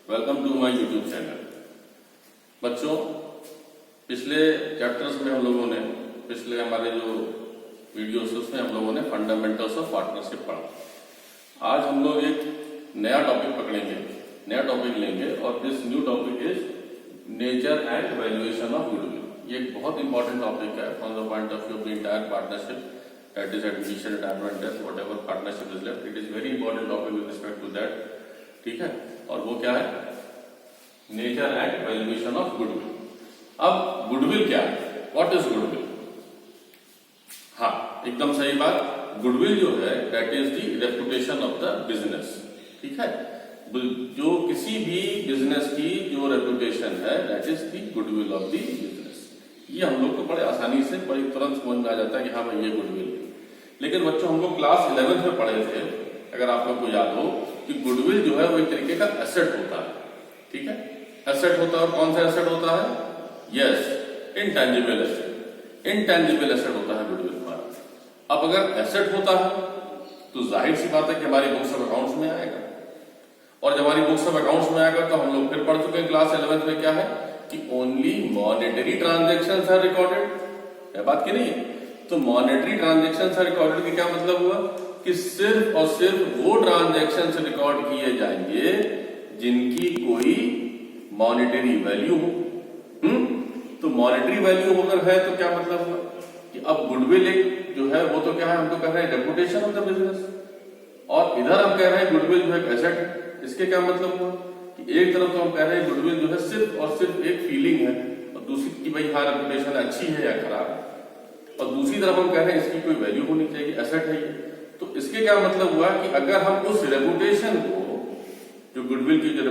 Welcome to my YouTube channel. बच्चों, पिछले chapters में हम लोगों ने पिछले हमारे जो वीडियोस उसमें हम लोगों ने फंडामेंटल्स ऑफ पार्टनरशिप पढ़ा। आज हम लोग एक नया टॉपिक पकड़ेंगे, नया टॉपिक लेंगे और this new topic is nature and valuation of goodwill. ये एक बहुत इंपॉर्टेंट टॉपिक है from the point of view of the entire partnership, that is admission, retirement, death, whatever partnership is left, it is very important topic with respect to that. ठीक है, और वो क्या है? Nature and valuation of goodwill. अब goodwill क्या है? What is goodwill? हाँ, एकदम सही बात। गुडविल जो है that is the reputation of the business. ठीक है, जो किसी भी बिजनेस की जो रेपुटेशन है that is the goodwill of the business. ये हम लोग को बड़े आसानी से बड़ी तुरंत समझ में आ जाता है कि हाँ भाई ये गुडविल है। लेकिन बच्चों, हम लोग क्लास 11th में पढ़े थे, अगर आप लोग को याद हो, कि गुडविल जो है वो एक तरीके का एसेट होता है। ठीक है, एसेट होता है। और कौन सा एसेट होता है? Yes, intangible asset. Intangible asset होता है गुडविल हमारा। अब अगर एसेट होता है तो जाहिर सी बात है कि हमारी बुक्स ऑफ अकाउंट्स में आएगा, और जब हमारी बुक्स ऑफ अकाउंट्स में आएगा तो हम लोग फिर पढ़ चुके हैं क्लास 11th में क्या है कि only monetary transactions are recorded. है बात की नहीं है? तो मॉनेटरी ट्रांजेक्शंस आर रिकॉर्डेड की क्या मतलब हुआ कि सिर्फ और सिर्फ वो ट्रांजेक्शंस रिकॉर्ड किए जाएंगे जिनकी कोई मॉनेटरी वैल्यू हो। तो मॉनेटरी वैल्यू अगर है तो क्या मतलब हुआ कि अब गुडविल एक जो है वो तो क्या है, हम तो कह रहे हैं रेपुटेशन ऑफ द बिजनेस, और इधर हम कह रहे हैं गुडविल जो है एसेट है। इसके क्या मतलब हुआ कि एक तरफ तो हम कह रहे हैं गुडविल जो है सिर्फ और सिर्फ एक फीलिंग है, और दूसरी की भाई हाँ रेपुटेशन अच्छी है या खराब है, और दूसरी तरफ हम कह रहे हैं इसकी कोई वैल्यू होनी चाहिए, एसेट है ये। तो इसके क्या मतलब हुआ कि अगर हम उस रेपुटेशन को, जो गुडविल की जो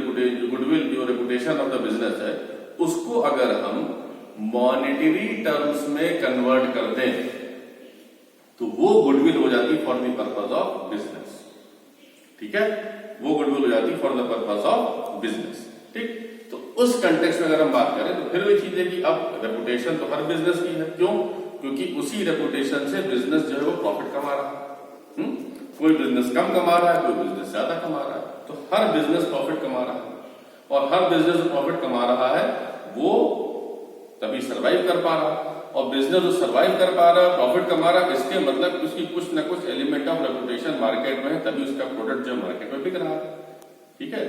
रेपुटेशन ऑफ द बिजनेस है, उसको अगर हम मॉनेटरी टर्म्स में कन्वर्ट कर दें तो वो गुडविल हो जाती for the purpose of business. ठीक है, वो गुडविल हो जाती for the purpose of business. ठीक, तो उस कंटेक्स्ट में अगर हम बात करें तो फिर वही चीज है कि अब रेपुटेशन तो हर बिजनेस की है। क्यों? क्योंकि उसी रेपुटेशन से बिजनेस जो है वो प्रॉफिट कमा रहा है। कोई बिजनेस कम कमा रहा है, कोई बिजनेस ज्यादा कमा रहा है, तो हर बिजनेस प्रॉफिट कमा रहा है, और हर बिजनेस जो प्रॉफिट कमा रहा है वो तभी सरवाइव कर पा रहा है। और बिजनेस जो सरवाइव कर पा रहा है, प्रॉफिट कमा रहा है, इसके मतलब उसकी कुछ न कुछ एलिमेंट ऑफ रेपुटेशन मार्केट में है, तभी उसका प्रोडक्ट जो मार्केट में बिक रहा है। ठीक है,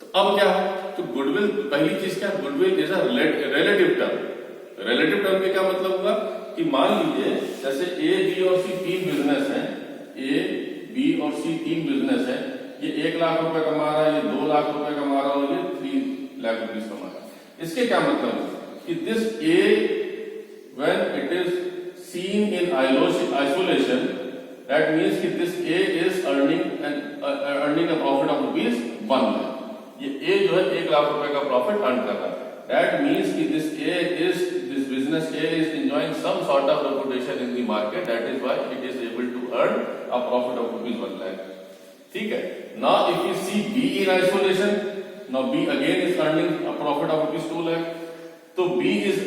तो अब क्या है? तो गुडविल, पहली चीज क्या? Goodwill is a relative term. Relative term के क्या मतलब हुआ कि मान लीजिए जैसे ए, बी और सी तीन बिजनेस हैं, ए, बी और सी तीन बिजनेस है, ये 1 लाख रुपए कमा रहा है, ये 2 लाख रुपए कमा रहा है, और ये 3 लाख रुपीज कमा रहा है। इसके क्या मतलब है कि this A when it is seen in isolation, that means कि this A is earning a profit of rupees 1 lakh। ये A जो है 1 लाख रुपए का प्रॉफिट अर्न कर रहा है। That means कि this business A is enjoying some sort of reputation in the market, that is why it is able to earn a profit of rupees 1 lakh। ठीक है, now if you see B in isolation, now B again is earning a profit of rupees 2 lakh। तो B is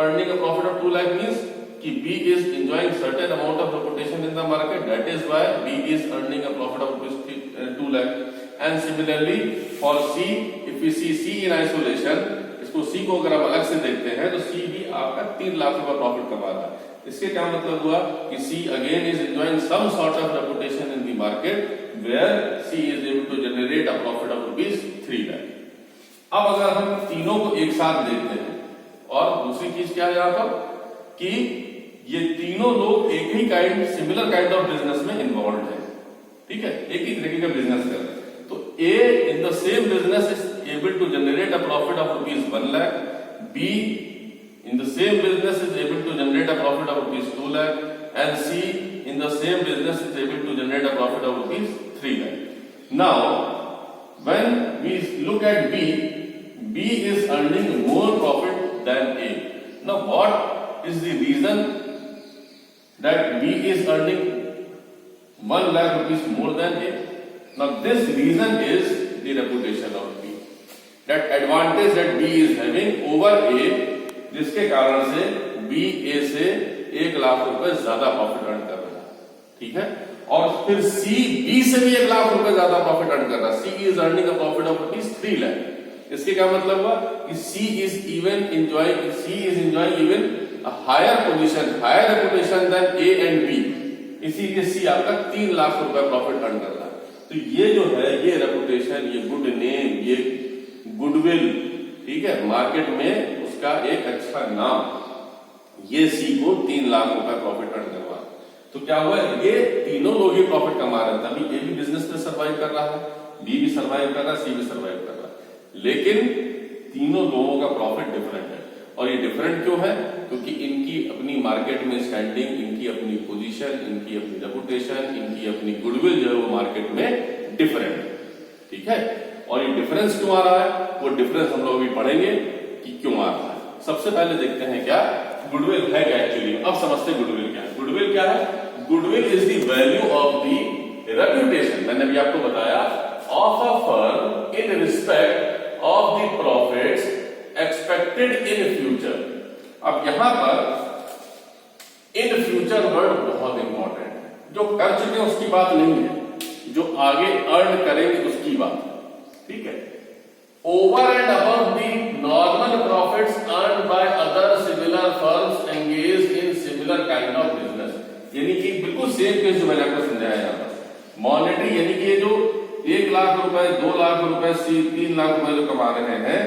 earning a profit of 2 lakh means कि B is enjoying certain amount of reputation in the market, that is why B is earning a profit of rupees 2 lakh। And similarly for C, if we see C in isolation, इसको C को अगर हम अलग से देखते हैं तो C भी आपका 3 लाख रुपए प्रॉफिट कमा रहा है। इसके क्या मतलब हुआ कि C again is enjoying some sort of reputation in the market where C is able to generate a profit of rupees 3 lakh। अब अगर हम तीनों को एक साथ देखते हैं, और दूसरी चीज क्या है यहाँ पर कि ये तीनों लोग एक ही सिमिलर काइंड ऑफ बिजनेस में इन्वॉल्व है। ठीक है, एक ही तरीके का बिजनेस कर रहे हैं। तो A in the same business is able to generate a profit of rupees 1 lakh, B in the same business is able to generate a profit of rupees 2 lakh, and C in the same business is able to generate a profit of rupees 3 lakh. Now when we look at B is earning more profit than A। Now what is the reason that B is earning 1 lakh rupees more than A? Now this reason is the reputation of B, that advantage that B is having over A, जिसके कारण से B A से 1 लाख रुपए ज्यादा profit earn कर रहा है। ठीक है, और फिर सी बी से भी 1 लाख रुपए ज्यादा प्रॉफिट अर्न कर रहा है, C is earning a profit of ₹3 lakh. इसके क्या मतलब हुआ कि C is enjoying even a higher position, higher reputation than A and B, इसीलिए सी आपका 3 लाख रुपए प्रॉफिट अर्न कर रहा है। तो ये जो है, ये रेपुटेशन, ये गुड नेम, ये गुडविल, ठीक है, मार्केट में उसका एक अच्छा नाम, ये सी को 3 लाख रुपए प्रॉफिट अर्न करवा। तो क्या हुआ, ये तीनों लोग ही प्रॉफिट कमा रहे हैं, तभी ए भी बिजनेस में सर्वाइव कर रहा है, बी भी सर्वाइव कर रहा है, सी भी सर्वाइव कर रहा है, लेकिन तीनों लोगों का प्रॉफिट डिफरेंट है। और ये डिफरेंट क्यों है? क्योंकि इनकी अपनी मार्केट में स्टैंडिंग, इनकी अपनी पोजीशन, इनकी अपनी रेपुटेशन, इनकी अपनी गुडविल जो है वो मार्केट में डिफरेंट है, ठीक है। और ये डिफरेंस क्यों आ रहा है, वो डिफरेंस हम लोग भी पढ़ेंगे कि क्यों आ रहा है। सबसे पहले देखते हैं क्या गुडविल है क्या एक्चुअली। अब समझते हैं गुडविल क्या है। गुडविल क्या है? Goodwill is the value of the reputation, मैंने अभी आपको बताया, of a firm in respect of the profits expected in future. अब यहां पर इन फ्यूचर वर्ड बहुत इंपॉर्टेंट है। जो कर चुके हैं उसकी बात नहीं है, जो आगे अर्न करेंगे उसकी बात, ठीक है। Over and above the normal profits earn by other similar firms engage in similar kind of business, यानी कि बिल्कुल सेम केस जो मैंने आपको समझाया यहां पर। मॉनेटरी यानी कि ये जो 1 लाख रुपए, 2 लाख रुपए, 3 लाख रुपए जो कमा रहे हैं,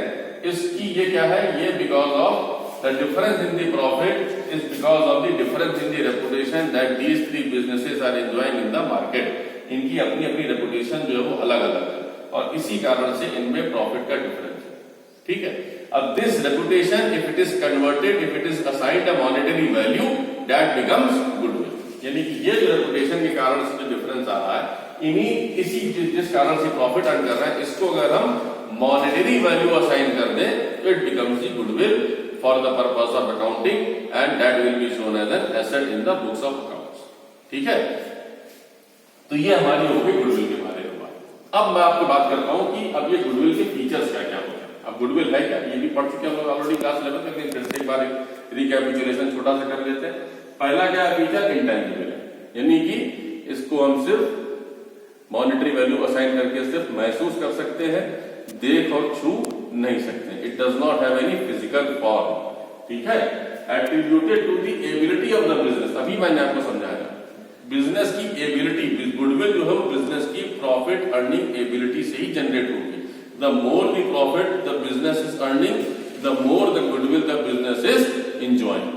इसकी ये क्या है, ये because of the difference in the profit is because of the difference in the reputation that these 3 businesses are enjoying in the market. इनकी अपनी अपनी रेपुटेशन जो है वो अलग अलग है और इसी कारण से इनमें प्रॉफिट का डिफरेंस है, ठीक है। अब this reputation if it is converted, if it is assigned a monetary value, that becomes goodwill. यानी कि ये जो रेपुटेशन के कारण से जो डिफरेंस आ रहा है, इसी जिस कारण से प्रॉफिट अर्न कर रहा है, इसको अगर हम मॉनेटरी वैल्यू असाइन कर दें तो it becomes the goodwill for the purpose of accounting and that will be shown as an asset in the books of accounts, ठीक है। तो ये हमारी हो गई गुडविल के बारे में बात। अब मैं आपको बात करता हूं कि अब ये गुडविल के फीचर्स क्या क्या होते हैं। अब गुडविल है क्या, ये भी पढ़ चुके हम लोग ऑलरेडी क्लास 11 में, लेकिन फिर से एक बार रिकैपिचुलेशन छोटा सा कर लेते हैं। पहला क्या है फीचर, इंटेंजिबल, यानी कि इसको हम सिर्फ मॉनेटरी वैल्यू असाइन करके सिर्फ महसूस कर सकते हैं, देख और छू नहीं सकते। It does not have any physical form, ठीक है। Attributed to the ability of the business, अभी मैंने आपको समझाया, बिजनेस की एबिलिटी, गुडविल जो है वो बिजनेस की प्रॉफिट अर्निंग एबिलिटी से ही जनरेट होगी। The more the profit the business is earning, the more the goodwill the business is enjoying,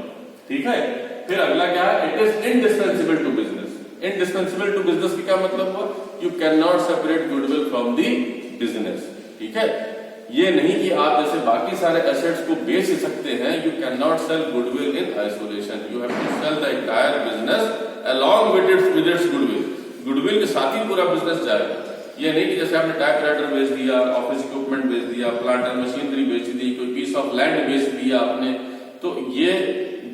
ठीक है। फिर अगला क्या है, it is indispensable to business. Indispensable to business की क्या मतलब हुआ, you can not separate goodwill from the business, ठीक है। ये नहीं कि आप जैसे बाकी सारे एसेट्स को बेच सकते हैं, you can not sell goodwill in isolation, you have to sell the entire business along with its गुडविल। गुडविल के साथ ही पूरा बिजनेस जाएगा। ये नहीं कि जैसे आपने टाइपराइटर बेच दिया, ऑफिस इक्विपमेंट बेच दिया, प्लांट एंड मशीनरी बेच दी, कोई पीस ऑफ लैंड बेच दिया आपने, तो ये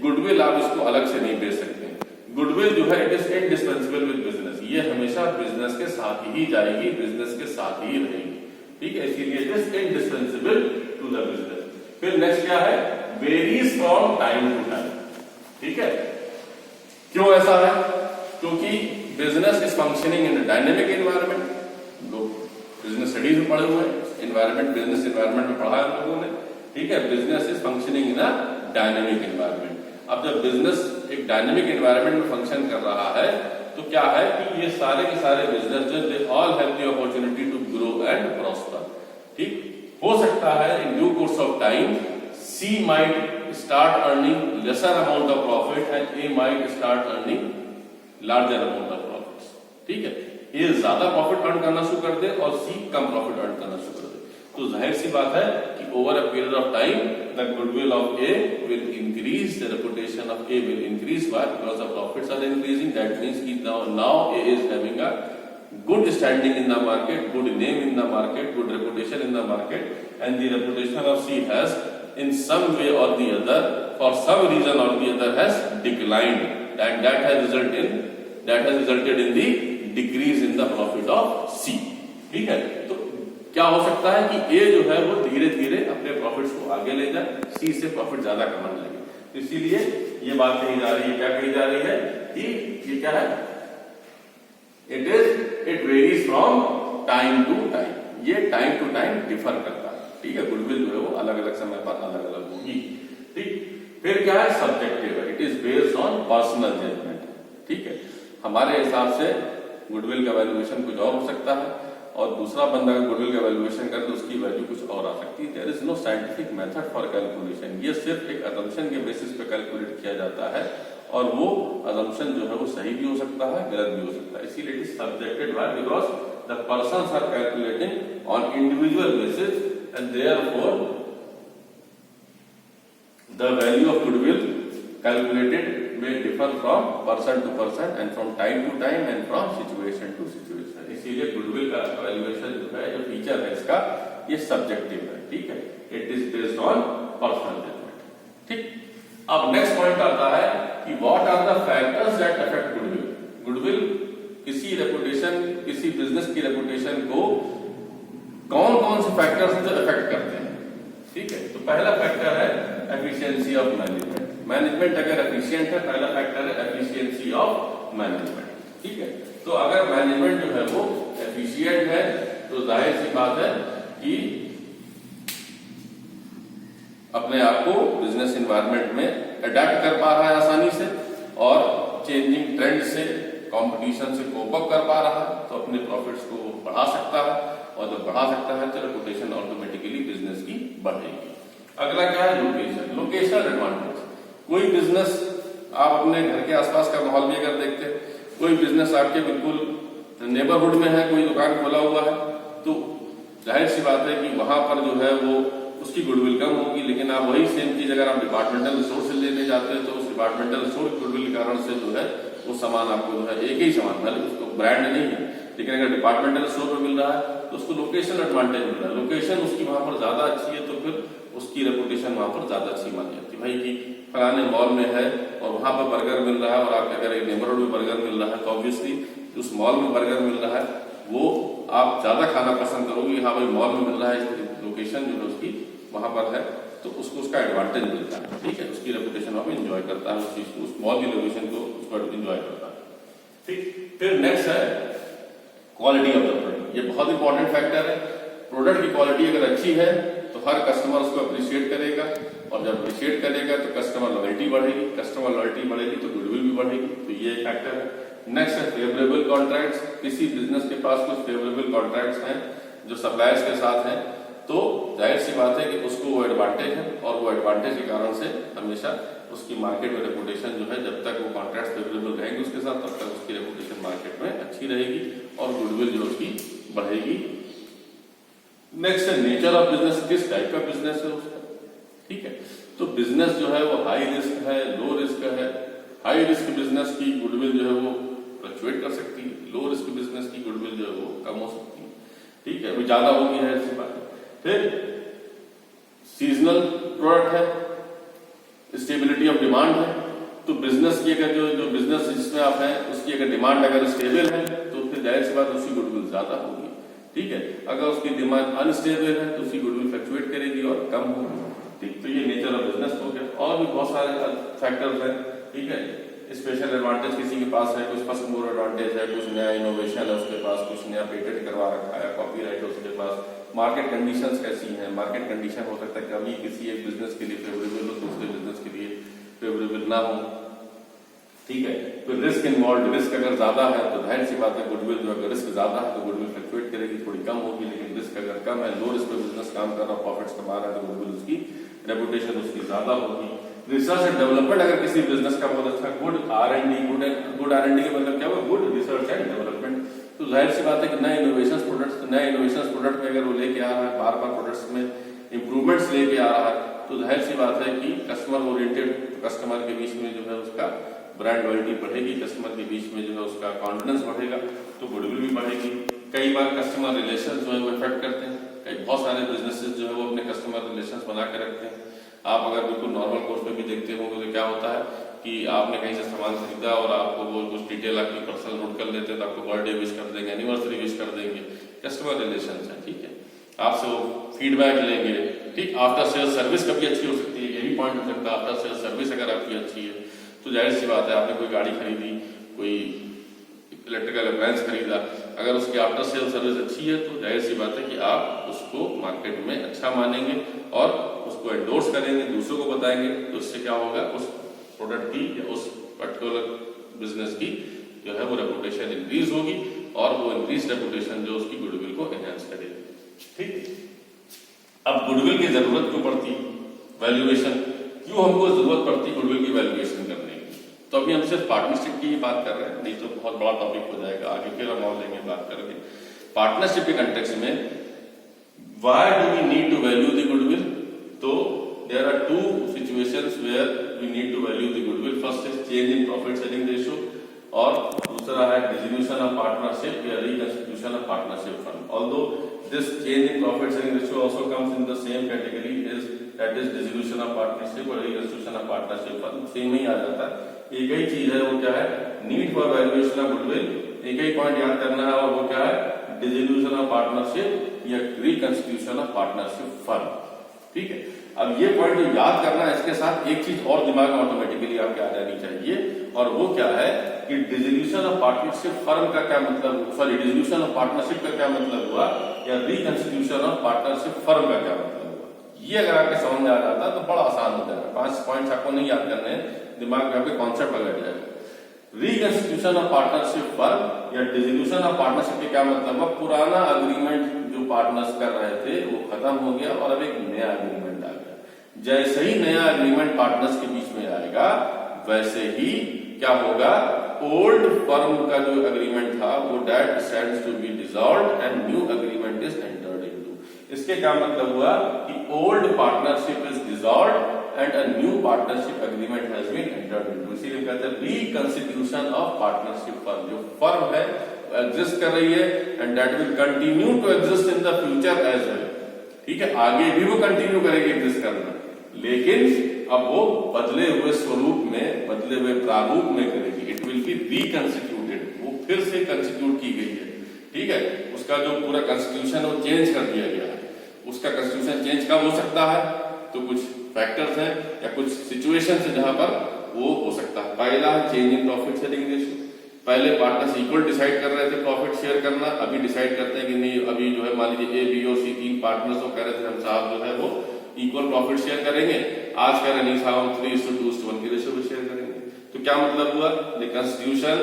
गुडविल आप इसको अलग से नहीं बेच सकते। गुडविल जो है it is indispensable with business, ये हमेशा बिजनेस के साथ ही जाएगी, बिजनेस के साथ ही रहेगी, ठीक है। इसीलिए it is indispensable to the business. फिर नेक्स्ट क्या है, varies from time to time, ठीक है। क्यों ऐसा है, क्योंकि business is functioning in dynamic environment. लोग बिजनेस स्टडीज में पढ़े हुए हैं, एनवायरनमेंट, बिजनेस एनवायरनमेंट में पढ़ा है हम लोगों ने, ठीक है। Business is functioning in a dynamic environment. अब जब बिजनेस एक डायनेमिक एनवायरनमेंट में फंक्शन कर रहा है तो क्या है कि ये सारे के सारे बिजनेस जो they all have the opportunity to grow and prosper, ठीक। हो सकता है in due course of time C might start earning lesser amount of profit and A might start earning larger amount of profits, ठीक है। A ज्यादा profit earn करना शुरू कर दे और C कम प्रॉफिट अर्न करना शुरू कर दे, तो जाहिर सी बात है कि over a period of time the goodwill of A will increase, the reputation of A will increase. Why? Because the profits are increasing. That means कि now A is having a good standing in the market, good name in the market, good reputation in the market, and the reputation of C has in some way or the other, for some reason or the other, has declined, and that has resulted in the decrease in the profit of C, ठीक है। तो क्या हो सकता है कि A जो है वो धीरे धीरे अपने प्रॉफिट्स को आगे ले जाए, C से प्रॉफिट ज्यादा कमाने लगे। तो इसीलिए ये बात कही जा रही है, क्या कही जा रही है कि ये क्या है, it varies from time to time, ये टाइम टू टाइम डिफर करता है, ठीक है। गुडविल जो है वो अलग अलग समय पर अलग अलग होगी, ठीक। फिर क्या है, सब्जेक्टिव है, it is based on personal judgement, ठीक है। हमारे हिसाब से गुडविल का वैल्यूएशन कुछ और हो सकता है, और दूसरा बंदा अगर गुडविल का वैल्यूएशन करे तो उसकी वैल्यू कुछ और आ सकती है। There is no scientific method for calculation, ये सिर्फ एक असम्पशन के बेसिस पे कैलकुलेट किया जाता है, और वो असम्पशन जो है वो सही भी हो सकता है, गलत भी हो सकता है, इसीलिए it is subjected by because the persons are calculating on individual basis and therefore the value of goodwill calculated may differ from person to person and from time to time and from situation to situation, इसीलिए goodwill का valuation जो है, जो feature है इसका, ये subjective है, ठीक है। It is based on personal judgement, ठीक। अब नेक्स्ट पॉइंट आता है कि what are the factors that affect goodwill. Goodwill किसी रेपुटेशन, किसी बिजनेस की रेपुटेशन को कौन कौन से फैक्टर्स जो अफेक्ट करते हैं, ठीक है। तो पहला फैक्टर है एफिशिएंसी ऑफ मैनेजमेंट। मैनेजमेंट अगर एफिशिएंट है, पहला फैक्टर है एफिशिएंसी ऑफ मैनेजमेंट, ठीक है। तो अगर मैनेजमेंट जो है वो एफिशिएंट है तो जाहिर सी बात है कि अपने आप को बिजनेस एनवायरनमेंट में अडेप्ट कर पा रहा है आसानी से, और चेंजिंग ट्रेंड से, कंपटीशन से कोप अप कर पा रहा है, तो अपने प्रॉफिट्स को बढ़ा सकता है, और जब बढ़ा सकता है तो रेपुटेशन ऑटोमेटिकली बिजनेस की बढ़ेगी। अगला क्या है, लोकेशन, लोकेशन एडवांटेज। कोई बिजनेस आप अपने घर के आसपास का माहौल भी अगर देखते हैं, कोई बिजनेस आपके बिल्कुल नेबरहुड में है, कोई दुकान खोला हुआ है, तो जाहिर सी बात है कि वहां पर जो है वो उसकी गुडविल कम होगी। लेकिन आप वही सेम चीज अगर आप डिपार्टमेंटल स्टोर से लेने जाते हैं तो उस डिपार्टमेंटल स्टोर की गुडविल के कारण से जो है वो सामान आपको जो है एक ही सामान, भले उसको ब्रांड नहीं है, लेकिन अगर डिपार्टमेंटल स्टोर में मिल रहा है तो उसको लोकेशन एडवांटेज मिल रहा है, लोकेशन उसकी वहां पर ज्यादा अच्छी है, तो फिर उसकी रेपुटेशन वहां पर ज्यादा अच्छी मानी जाती है। भाई कि फलाने मॉल में है और वहां पर बर्गर मिल रहा है, और आपके अगर एक नेबरहुड में बर्गर मिल रहा है, तो ऑब्वियसली उस मॉल में बर्गर मिल रहा है वो आप ज्यादा खाना पसंद करोगे। हाँ भाई मॉल में मिल रहा है, लोकेशन जो है उसकी वहां पर है, तो उसको उसका एडवांटेज मिलता है, ठीक है। उसकी रेपुटेशन आप एंजॉय करता है, उस चीज को, उस मॉल की लोकेशन को उसको एंजॉय करता है, ठीक। फिर नेक्स्ट है क्वालिटी ऑफ द प्रोडक्ट। ये बहुत इंपॉर्टेंट फैक्टर है। प्रोडक्ट की क्वालिटी अगर अच्छी है तो हर कस्टमर उसको अप्रिशिएट करेगा, और जब अप्रिशिएट करेगा तो कस्टमर लॉयल्टी बढ़ेगी, कस्टमर लॉयल्टी बढ़ेगी तो गुडविल भी बढ़ेगी, तो ये फैक्टर है। नेक्स्ट है फेवरेबल कॉन्ट्रैक्ट्स। किसी बिजनेस के पास कुछ फेवरेबल कॉन्ट्रैक्ट्स हैं जो सप्लायर्स के साथ हैं, तो जाहिर सी बात है कि उसको वो एडवांटेज है, और वो एडवांटेज के कारण से हमेशा उसकी मार्केट में रेपुटेशन जो है, जब तक वो कॉन्ट्रैक्ट फेवरेबल रहेंगे उसके साथ, तब तक उसकी रेपुटेशन मार्केट में अच्छी रहेगी और गुडविल जो उसकी बढ़ेगी। नेक्स्ट है नेचर ऑफ बिजनेस, किस टाइप का बिजनेस है उसका, ठीक है। तो बिजनेस जो है वो हाई रिस्क है, लो रिस्क है। हाई रिस्क बिजनेस की गुडविल जो है वो फ्लक्चुएट कर सकती है, लो रिस्क बिजनेस की गुडविल जो है वो कम हो सकती है, ठीक है, वो ज्यादा होगी है ऐसी बात है। फिर सीजनल प्रोडक्ट है, स्टेबिलिटी ऑफ डिमांड है। तो बिजनेस की अगर जो बिजनेस जिसमें आप हैं उसकी अगर डिमांड अगर स्टेबल है तो फिर जाहिर सी बात उसकी गुडविल ज्यादा होगी, ठीक है। अगर उसकी डिमांड अनस्टेबल है तो उसकी गुडविल फ्लक्चुएट करेगी और कम होगी, ठीक। तो ये नेचर ऑफ बिजनेस हो गया, और भी बहुत सारे फैक्टर्स हैं, ठीक है। स्पेशल एडवांटेज किसी के पास है, कुछ फर्स्ट मूवर एडवांटेज है, कुछ नया इनोवेशन है उसके पास, कुछ नया पेटेंट करवा रखा है, कॉपीराइट है उसके पास, मार्केट कंडीशंस कैसी हैं, मार्केट कंडीशन हो सकता है कि अभी किसी एक बिजनेस के लिए फेवरेबल हो, दूसरे बिजनेस के लिए फेवरेबल ना हो, ठीक है। तो रिस्क इन्वॉल्व, रिस्क अगर ज्यादा है तो जाहिर सी बात है गुडविल जो अगर रिस्क ज्यादा है तो गुडविल फ्लक्चुएट करेगी, थोड़ी कम होगी। लेकिन रिस्क अगर कम है, लो रिस्क पे बिजनेस काम कर रहा है, प्रॉफिट्स कमा रहा है, तो गुडविल उसकी रेपुटेशन उसकी ज्यादा होगी। रिसर्च एंड डेवलपमेंट, अगर किसी बिजनेस का बहुत अच्छा गुड R&D, गुड R&D का मतलब क्या हुआ, गुड रिसर्च एंड डेवलपमेंट, तो जाहिर सी बात है कि नए इनोवेशन प्रोडक्ट में अगर वो लेके आ रहा है, बार बार प्रोडक्ट्स में इंप्रूवमेंट्स लेके आ रहा है, तो जाहिर सी बात है कि कस्टमर ओरिएंटेड, कस्टमर के बीच में जो है उसका ब्रांड लॉयल्टी बढ़ेगी, कस्टमर के बीच में जो है उसका कॉन्फिडेंस बढ़ेगा, तो गुडविल भी बढ़ेगी। कई बार कस्टमर रिलेशन जो है वो इफेक्ट करते हैं, बहुत सारे बिजनेसेस जो है वो अपने कस्टमर रिलेशन बना के रखते हैं। आप अगर बिल्कुल नॉर्मल कोर्स में भी देखते होंगे तो क्या होता है कि आपने कहीं से सामान खरीदा और आपको वो कुछ डिटेल आपकी पर्सनल नोट कर लेते हैं, तो आपको बर्थडे विश कर देंगे, एनिवर्सरी विश कर देंगे, कस्टमर रिलेशन है, ठीक है। आपसे वो फीडबैक लेंगे, ठीक। आफ्टर सेल्स सर्विस कभी अच्छी हो सकती है, ये भी पॉइंट हो सकता है। आफ्टर सेल्स सर्विस अगर आपकी अच्छी है तो जाहिर सी बात है, आपने कोई गाड़ी खरीदी, कोई इलेक्ट्रिकल अप्लायंस खरीदा, अगर उसकी आफ्टर सेल सर्विस अच्छी है तो जाहिर सी बात है कि आप उसको मार्केट में अच्छा मानेंगे और उसको एंडोर्स करेंगे, दूसरों को बताएंगे, तो उससे क्या होगा, उस प्रोडक्ट की या उस पर्टिकुलर बिजनेस की जो है वो रेपुटेशन इंक्रीज होगी और वो इंक्रीज रेपुटेशन जो उसकी गुडविल को एनहांस करेगी। ठीक, अब गुडविल की जरूरत क्यों पड़ती, वैल्यूएशन क्यों हमको जरूरत पड़ती गुडविल की वैल्यूएशन करने की? तो अभी हम सिर्फ पार्टनरशिप की ही बात कर रहे हैं, नहीं तो बहुत बड़ा टॉपिक हो जाएगा, आगे फिर हम और लेंगे बात करेंगे। पार्टनरशिप के कंटेक्स्ट में why do we need to value the goodwill? तो there are two situations where we need to value the goodwill. First is change in profit sharing ratio और दूसरा है डिसोल्यूशन ऑफ पार्टनरशिप या reconstitution of partnership fund. Although this change in profit sharing ratio also comes in the same category is that is dissolution of partnership और reconstitution of partnership fund, same ही आ जाता है। एक ही चीज है, वो क्या है, need for valuation of goodwill, एक ही पॉइंट याद करना है और वो क्या है, डिसोल्यूशन ऑफ पार्टनरशिप या रिकंस्टिट्यूशन ऑफ पार्टनरशिप फंड। ठीक है, अब ये पॉइंट जो याद करना है, इसके साथ एक चीज और दिमाग में ऑटोमेटिकली आपके आ जानी चाहिए और वो क्या है कि डिसोल्यूशन ऑफ पार्टनरशिप फर्म का क्या मतलब, सॉरी डिसोल्यूशन ऑफ पार्टनरशिप का क्या मतलब हुआ या रिकंस्टिट्यूशन ऑफ पार्टनरशिप फर्म का क्या मतलब हुआ। ये अगर आपके समझ में आ जाता है तो बड़ा आसान हो जाएगा। 5 पॉइंट्स आपको नहीं याद करने हैं, दिमाग में आपके कॉन्सेप्ट बैठ जाएगा। रिकंस्टिट्यूशन ऑफ पार्टनरशिप फर्म या डिसोल्यूशन ऑफ पार्टनरशिप के क्या मतलब है, पुराना अग्रीमेंट जो पार्टनर्स कर रहे थे वो खत्म हो गया और अब एक नया अग्रीमेंट आ गया। जैसे ही नया अग्रीमेंट पार्टनर्स के बीच में आएगा वैसे ही क्या होगा, ओल्ड फर्म का जो अग्रीमेंट था वो that stands to be dissolved and new agreement is entered into. इसके क्या मतलब हुआ कि old partnership is dissolved and a new partnership agreement has been entered into। इसीलिए कहते हैं reconstitution of partnership firm। जो फर्म है एग्जिस्ट कर रही है and that will continue to exist in the future as well। ठीक है, आगे भी वो कंटिन्यू करेगी एग्जिस्ट करना, लेकिन अब वो बदले हुए स्वरूप में, बदले हुए प्रारूप में करेगी। इट विल बी रिकंस्टिट्यूटेड, वो फिर से कंस्टिट्यूट की गई है। ठीक है, उसका जो पूरा कॉन्स्टिट्यूशन है वो चेंज कर दिया गया है। उसका कॉन्स्टिट्यूशन चेंज कब हो सकता है, तो कुछ फैक्टर्स हैं या कुछ सिचुएशंस है जहां पर वो हो सकता है। पहला है change in profit sharing ratio. पहले पार्टनर्स इक्वल डिसाइड कर रहे थे प्रॉफिट शेयर करना, अभी डिसाइड करते हैं कि नहीं, अभी जो है मान लीजिए ए बी और सी 3 पार्टनर्स वो कह रहे थे हम साहब जो है वो इक्वल प्रॉफिट शेयर करेंगे, आज कह रहे नहीं साहब हम 3:2:1 की रेशियो में शेयर करेंगे। तो क्या मतलब हुआ, the constitution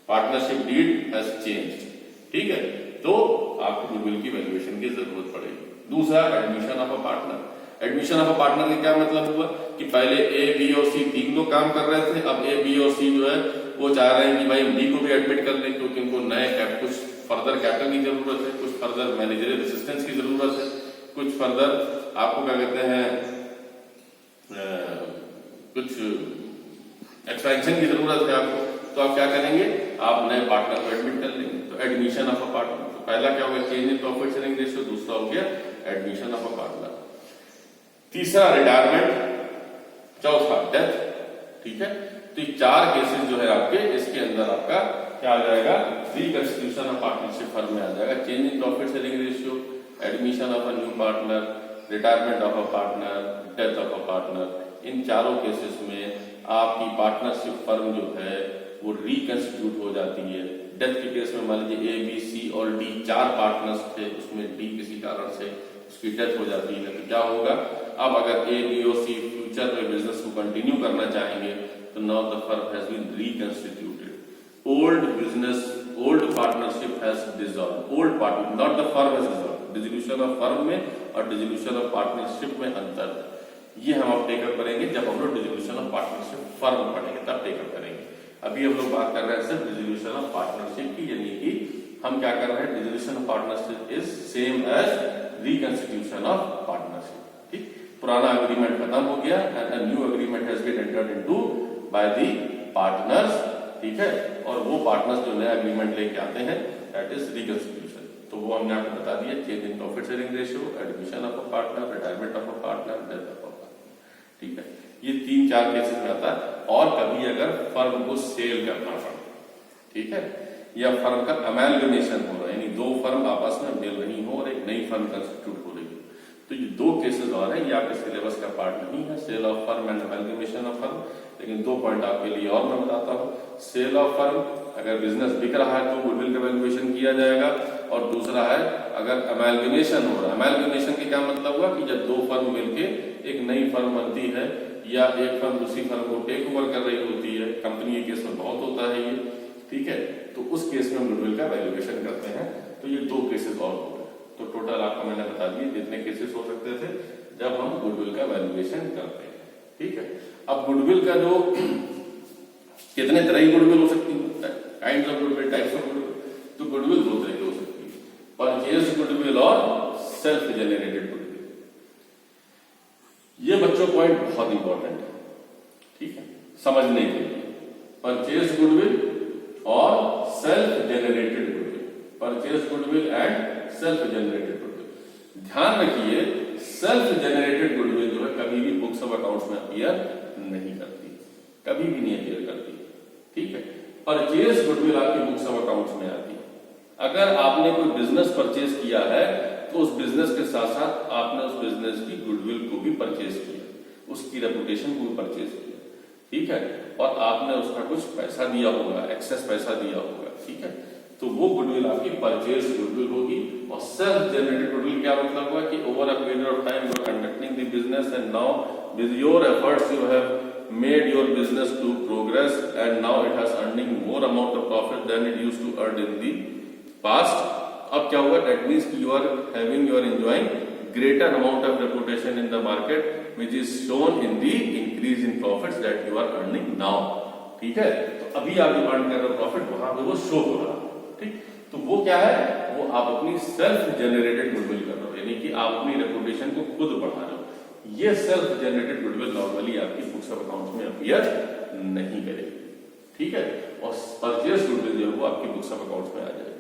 partnership deed has changed. ठीक है, तो आपको गुडविल की वैल्यूएशन की जरूरत पड़ेगी। दूसरा admission of a partner. Admission of a partner का क्या मतलब हुआ कि पहले ए बी और सी 3 लोग काम कर रहे थे, अब ए बी और सी जो है वो चाह रहे हैं कि भाई डी को भी एडमिट कर लें, क्योंकि उनको नए कुछ फर्दर कैपिटल की जरूरत है, कुछ फर्दर मैनेजरियल असिस्टेंस की जरूरत है, कुछ फर्दर आपको क्या कहते हैं कुछ एक्सपेंशन की जरूरत है आपको, तो आप क्या करेंगे, आप नए पार्टनर को एडमिट कर लेंगे। तो एडमिशन ऑफ अ पार्टनर, तो पहला क्या हो गया change in profit sharing ratio, दूसरा हो गया एडमिशन ऑफ अ पार्टनर, तीसरा रिटायरमेंट, चौथा डेथ। ठीक है, तो ये 4 केसेस जो है आपके, इसके अंदर आपका क्या आ जाएगा, रिकंस्टिट्यूशन ऑफ पार्टनरशिप फर्म में आ जाएगा, change in profit sharing ratio, admission of a new partner, retirement of a partner, death of a partner. इन चारों केसेस में आपकी पार्टनरशिप फर्म जो है वो रिकंस्टिट्यूट हो जाती है। डेथ के केस में मान लीजिए ए बी सी और डी 4 पार्टनर्स थे, उसमें डी किसी कारण से उसकी डेथ हो जाती है, तो क्या होगा, अब अगर ए बी और सी फ्यूचर में बिजनेस को कंटिन्यू करना चाहेंगे तो now the firm has been reconstituted. Old business, old partnership has dissolved, old partner not the firm has dissolved. Dissolution of firm में और डिसोल्यूशन ऑफ पार्टनरशिप में अंतर, ये हम अब टेकअप करेंगे जब हम लोग डिसोल्यूशन ऑफ पार्टनरशिप फर्म पढ़ेंगे, तब टेकअप करेंगे। अभी हम लोग बात कर रहे हैं सिर्फ डिसोल्यूशन ऑफ पार्टनरशिप की, यानी कि हम क्या कर रहे हैं, dissolution of partnership is same as reconstitution of partnership. ठीक, पुराना अग्रीमेंट खत्म हो गया and a new agreement has been entered into by the partners. ठीक है, और वो पार्टनर्स जो नया अग्रीमेंट लेके आते हैं दैट इज रिकंस्टिट्यूशन। तो वो हमने आपको बता दिया, change in profit sharing ratio, admission of a partner, retirement of a partner, death of a partner. ठीक है, ये 3-4 केसेस में आता है। और कभी अगर फर्म को सेल करना पड़े, ठीक है, या फर्म का अमेलगमेशन हो रहा है, यानी 2 फर्म आपस में मिल रही हो और एक नई फर्म कंस्टिट्यूट हो रही हो, तो ये 2 केसेस और हैं, ये आपके सिलेबस का पार्ट नहीं है, sale of firm and amalgamation of firm. लेकिन 2 पॉइंट आपके लिए और मैं बताता हूँ, सेल ऑफ फर्म अगर बिजनेस बिक रहा है तो गुडविल का वैल्यूएशन किया जाएगा। और दूसरा है अगर अमेलगमेशन हो रहा है, अमेलगमेशन के क्या मतलब हुआ कि जब दो फर्म मिलके एक नई फर्म बनती है या एक फर्म दूसरी फर्म को टेक ओवर कर रही होती है, कंपनी के केस में बहुत होता है ये, ठीक है, तो उस केस में हम गुडविल का वैल्यूएशन करते हैं। तो ये दो केसेस और हो गए, तो टोटल आपको मैंने बता दिए जितने केसेस हो सकते थे जब हम गुडविल का वैल्यूएशन करते हैं, ठीक है। अब गुडविल का जो कितने तरह की गुडविल हो सकती है, kinds of goodwill, types of goodwill, तो गुडविल दो तरह की हो सकती है, परचेज गुडविल और सेल्फ जनरेटेड गुडविल। ये बच्चों पॉइंट बहुत इंपॉर्टेंट है, ठीक है, समझने के लिए। परचेज गुडविल और self generated goodwill, purchase goodwill and self generated goodwill. ध्यान रखिए सेल्फ जनरेटेड गुडविल जो है कभी भी बुक्स ऑफ अकाउंट्स में अपीयर नहीं करती, कभी भी नहीं अपीयर करती, ठीक है। परचेज गुडविल आपकी बुक्स ऑफ अकाउंट्स में आती है। अगर आपने कोई बिजनेस परचेज किया है तो उस बिजनेस के साथ साथ आपने उस बिजनेस की गुडविल को भी परचेज किया, उसकी रेपुटेशन को भी परचेज किया, ठीक है, और आपने उसका कुछ पैसा दिया होगा, एक्सेस पैसा दिया होगा, ठीक है, तो वो गुडविल आपकी परचेज गुडविल होगी। और सेल्फ जनरेटेड गुडविल क्या मतलब हुआ कि over a period of time you are conducting the business and now with your efforts you have made your business to progress and now it has earning more amount of profit than it used to earn in the past. अब क्या होगा, that means you are enjoying greater amount of reputation in the market which is shown in the increase in profits that you are earning now, ठीक है। तो अभी आप demand कर रहे हो प्रॉफिट, वहां पे वो शो हो रहा है, ठीक। तो वो क्या है, वो आप अपनी सेल्फ जनरेटेड गुडविल कर रहे हो, यानी कि आप अपनी रेपुटेशन को खुद बढ़ा रहे हो। ये सेल्फ जनरेटेड गुडविल नॉर्मली आपकी बुक्स ऑफ अकाउंट्स में अपीयर नहीं करेगी, ठीक है, और परचेज गुडविल जो है वो आपकी बुक्स ऑफ अकाउंट्स में आ जाएगी।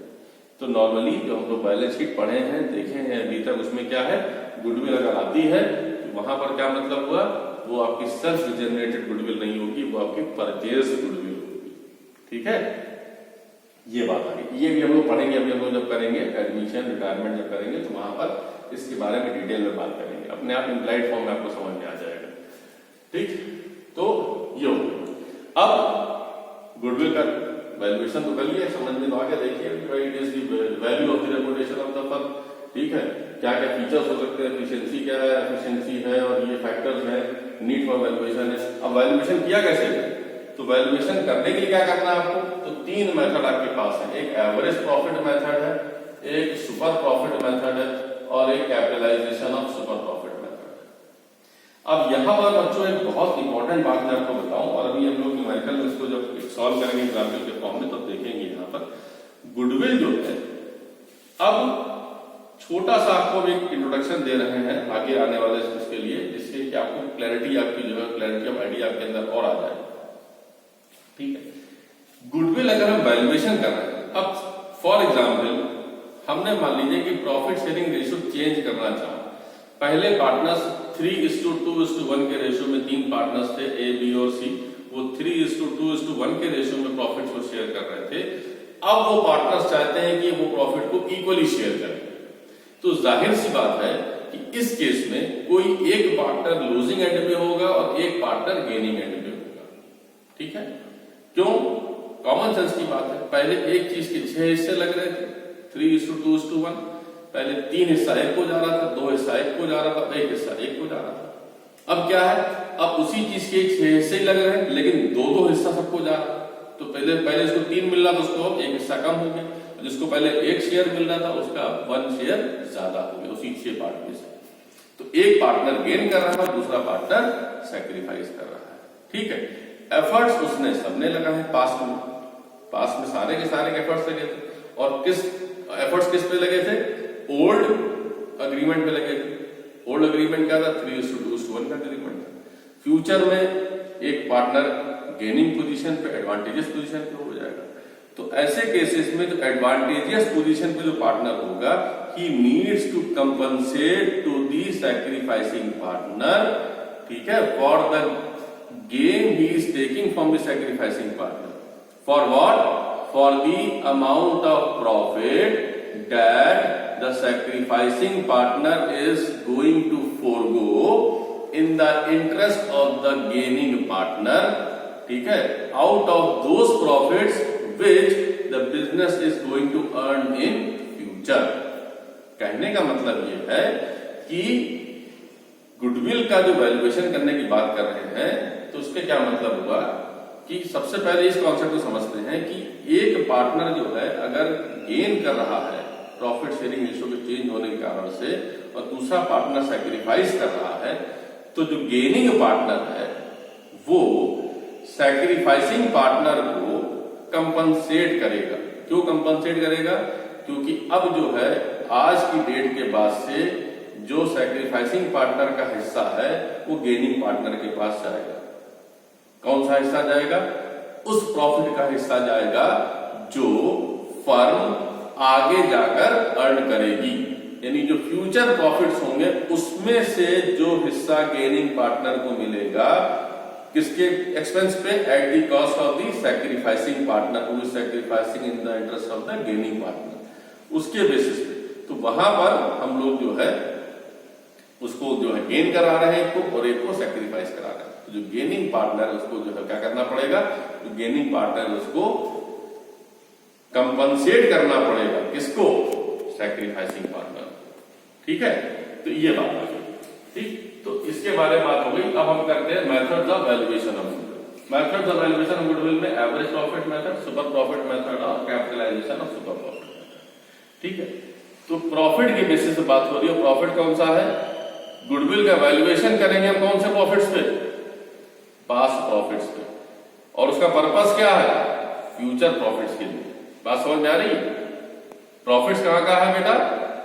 तो नॉर्मली जो हम लोग बैलेंस शीट पढ़े हैं, देखे हैं अभी तक, उसमें क्या है, गुडविल अगर आती है तो वहां पर क्या मतलब हुआ, वो आपकी सेल्फ जनरेटेड गुडविल नहीं होगी, वो आपकी परचेज गुडविल होगी, ठीक है। ये बात आ गई, ये भी हम लोग पढ़ेंगे, अभी हम लोग जब करेंगे एडमिशन रिटायरमेंट जब करेंगे तो वहां पर इसके बारे में डिटेल में बात करेंगे, अपने आप इम्प्लाइड फॉर्म में आपको समझ में आ जाएगा, ठीक। तो ये हो गया। अब गुडविल का वैल्यूएशन तो कर लिया, समझ में आ गया, देखिए it is the value of the reputation of the firm, ठीक है, क्या क्या फीचर्स हो सकते हैं, एफिशिएंसी क्या है, एफिशिएंसी है, और ये फैक्टर्स हैं, नीड फॉर वैल्यूएशन है। अब वैल्यूएशन किया कैसे है, तो वैल्यूएशन करने के लिए क्या करना है आपको, तो तीन मेथड आपके पास है, एक एवरेज प्रॉफिट मेथड है, एक सुपर प्रॉफिट मेथड है, और एक capitalisation of super profit method. अब यहां पर बच्चों एक बहुत इंपॉर्टेंट बात मैं आपको बताऊं, और अभी हम लोग न्यूमेरिकल में इसको जब सॉल्व करेंगे एग्जाम्पल के फॉर्म में तब देखेंगे यहाँ पर गुडविल जो है। अब छोटा सा आपको एक इंट्रोडक्शन दे रहे हैं आगे आने वाले इसके लिए, जिससे कि आपको क्लैरिटी आपकी जो है, क्लैरिटी ऑफ आइडिया आपके अंदर और आ जाए, ठीक है। गुडविल अगर हम वैल्यूएशन कर रहे हैं, अब फॉर एग्जाम्पल हमने मान लीजिए कि प्रॉफिट शेयरिंग रेशियो चेंज करना चाहा, पहले पार्टनर्स 3:2:1 के रेशियो में तीन पार्टनर्स थे ए, बी और सी, वो 3:2:1 के रेशियो में प्रॉफिट को शेयर कर रहे थे। अब वो पार्टनर्स चाहते हैं कि वो प्रॉफिट को इक्वली शेयर करें, तो जाहिर सी बात है कि इस केस में कोई एक पार्टनर लूजिंग एंड में होगा और एक पार्टनर गेनिंग एंड में होगा, ठीक है। क्यों, कॉमन सेंस की बात है, पहले एक चीज के 6 हिस्से लग रहे थे 3:2:1, पहले 3 हिस्सा एक को जा रहा था, 2 हिस्सा एक को जा रहा था, 1 हिस्सा एक को जा रहा था। अब क्या है, अब उसी चीज के 6 हिस्से ही लग रहे हैं, लेकिन 2-2 हिस्सा सबको जा रहा है। तो पहले इसको 3 मिल रहा था, उसको अब 1 हिस्सा कम हो गया, जिसको पहले 1 शेयर मिल रहा था उसका 1 शेयर ज्यादा हो गया उसी 6 पार्ट में से। तो एक पार्टनर गेन कर रहा है, दूसरा पार्टनर सैक्रिफाइस कर रहा है, ठीक है। एफर्ट्स उसने सबने लगा है, पास में सारे के सारे एफर्ट्स लगे थे, और एफर्ट्स किस पे लगे थे, ओल्ड अग्रीमेंट पे लगे थे। ओल्ड अग्रीमेंट क्या था, 3:2:1 का अग्रीमेंट था। फ्यूचर में एक पार्टनर गेनिंग पोजीशन पे, एडवांटेजियस पोजीशन पे हो जाएगा। तो ऐसे केसेस में जो एडवांटेजियस पोजीशन पे जो पार्टनर होगा, he needs to compensate to the sacrificing partner, ठीक है, for the gain he is taking from the sacrificing partner. For what, for the amount of profit that the sacrificing partner is going to forgo in the interest of the gaining partner, ठीक है, out of those profits which the business is going to earn in future। कहने का मतलब ये है कि goodwill का जो वैल्यूएशन करने की बात कर रहे हैं तो उसके क्या मतलब हुआ कि सबसे पहले इस कॉन्सेप्ट को समझते हैं कि एक पार्टनर जो है अगर गेन कर रहा है प्रॉफिट शेयरिंग रेशियो के चेंज होने के कारण से और दूसरा पार्टनर सैक्रिफाइस कर रहा है तो जो गेनिंग पार्टनर है वो सैक्रिफाइसिंग पार्टनर को कंपनसेट करेगा। क्यों कंपनसेट करेगा? क्योंकि अब जो है आज की डेट के बाद से जो सैक्रिफाइसिंग पार्टनर का हिस्सा है वो गेनिंग पार्टनर के पास जाएगा। कौन सा हिस्सा जाएगा? उस प्रॉफिट का हिस्सा जाएगा जो फर्म आगे जाकर अर्न करेगी, यानी जो फ्यूचर प्रॉफिट्स होंगे उसमें से जो हिस्सा गेनिंग पार्टनर को मिलेगा किसके एक्सपेंस पे? At the cost of the sacrificing partner, who is sacrificing in the interest of the gaining partner. उसके बेसिस पे तो वहां पर हम लोग जो है उसको जो है गेन करा रहे हैं एक को और एक को सैक्रिफाइस करा रहे हैं। तो जो गेनिंग पार्टनर है उसको जो है क्या करना पड़ेगा? जो गेनिंग पार्टनर उसको कंपनसेट करना पड़ेगा। किसको? Sacrificing partner. ठीक है, तो ये बात है। ठीक, तो इसके बारे में बात हो गई। अब हम करते हैं methods of valuation of goodwill. Methods of valuation of goodwill में average profit method, super profit method और कैपिटलाइजेशन ऑफ सुपर प्रॉफिट। ठीक है, तो प्रॉफिट के बेसिस पे बात हो रही है। प्रॉफिट कौन सा है? गुडविल का वैल्यूएशन करेंगे हम कौन से प्रॉफिट्स पे? पास्ट प्रॉफिट्स पे। और उसका पर्पस क्या है? फ्यूचर प्रॉफिट्स के लिए। बात समझ में आ रही है? प्रॉफिट्स कहां का है बेटा?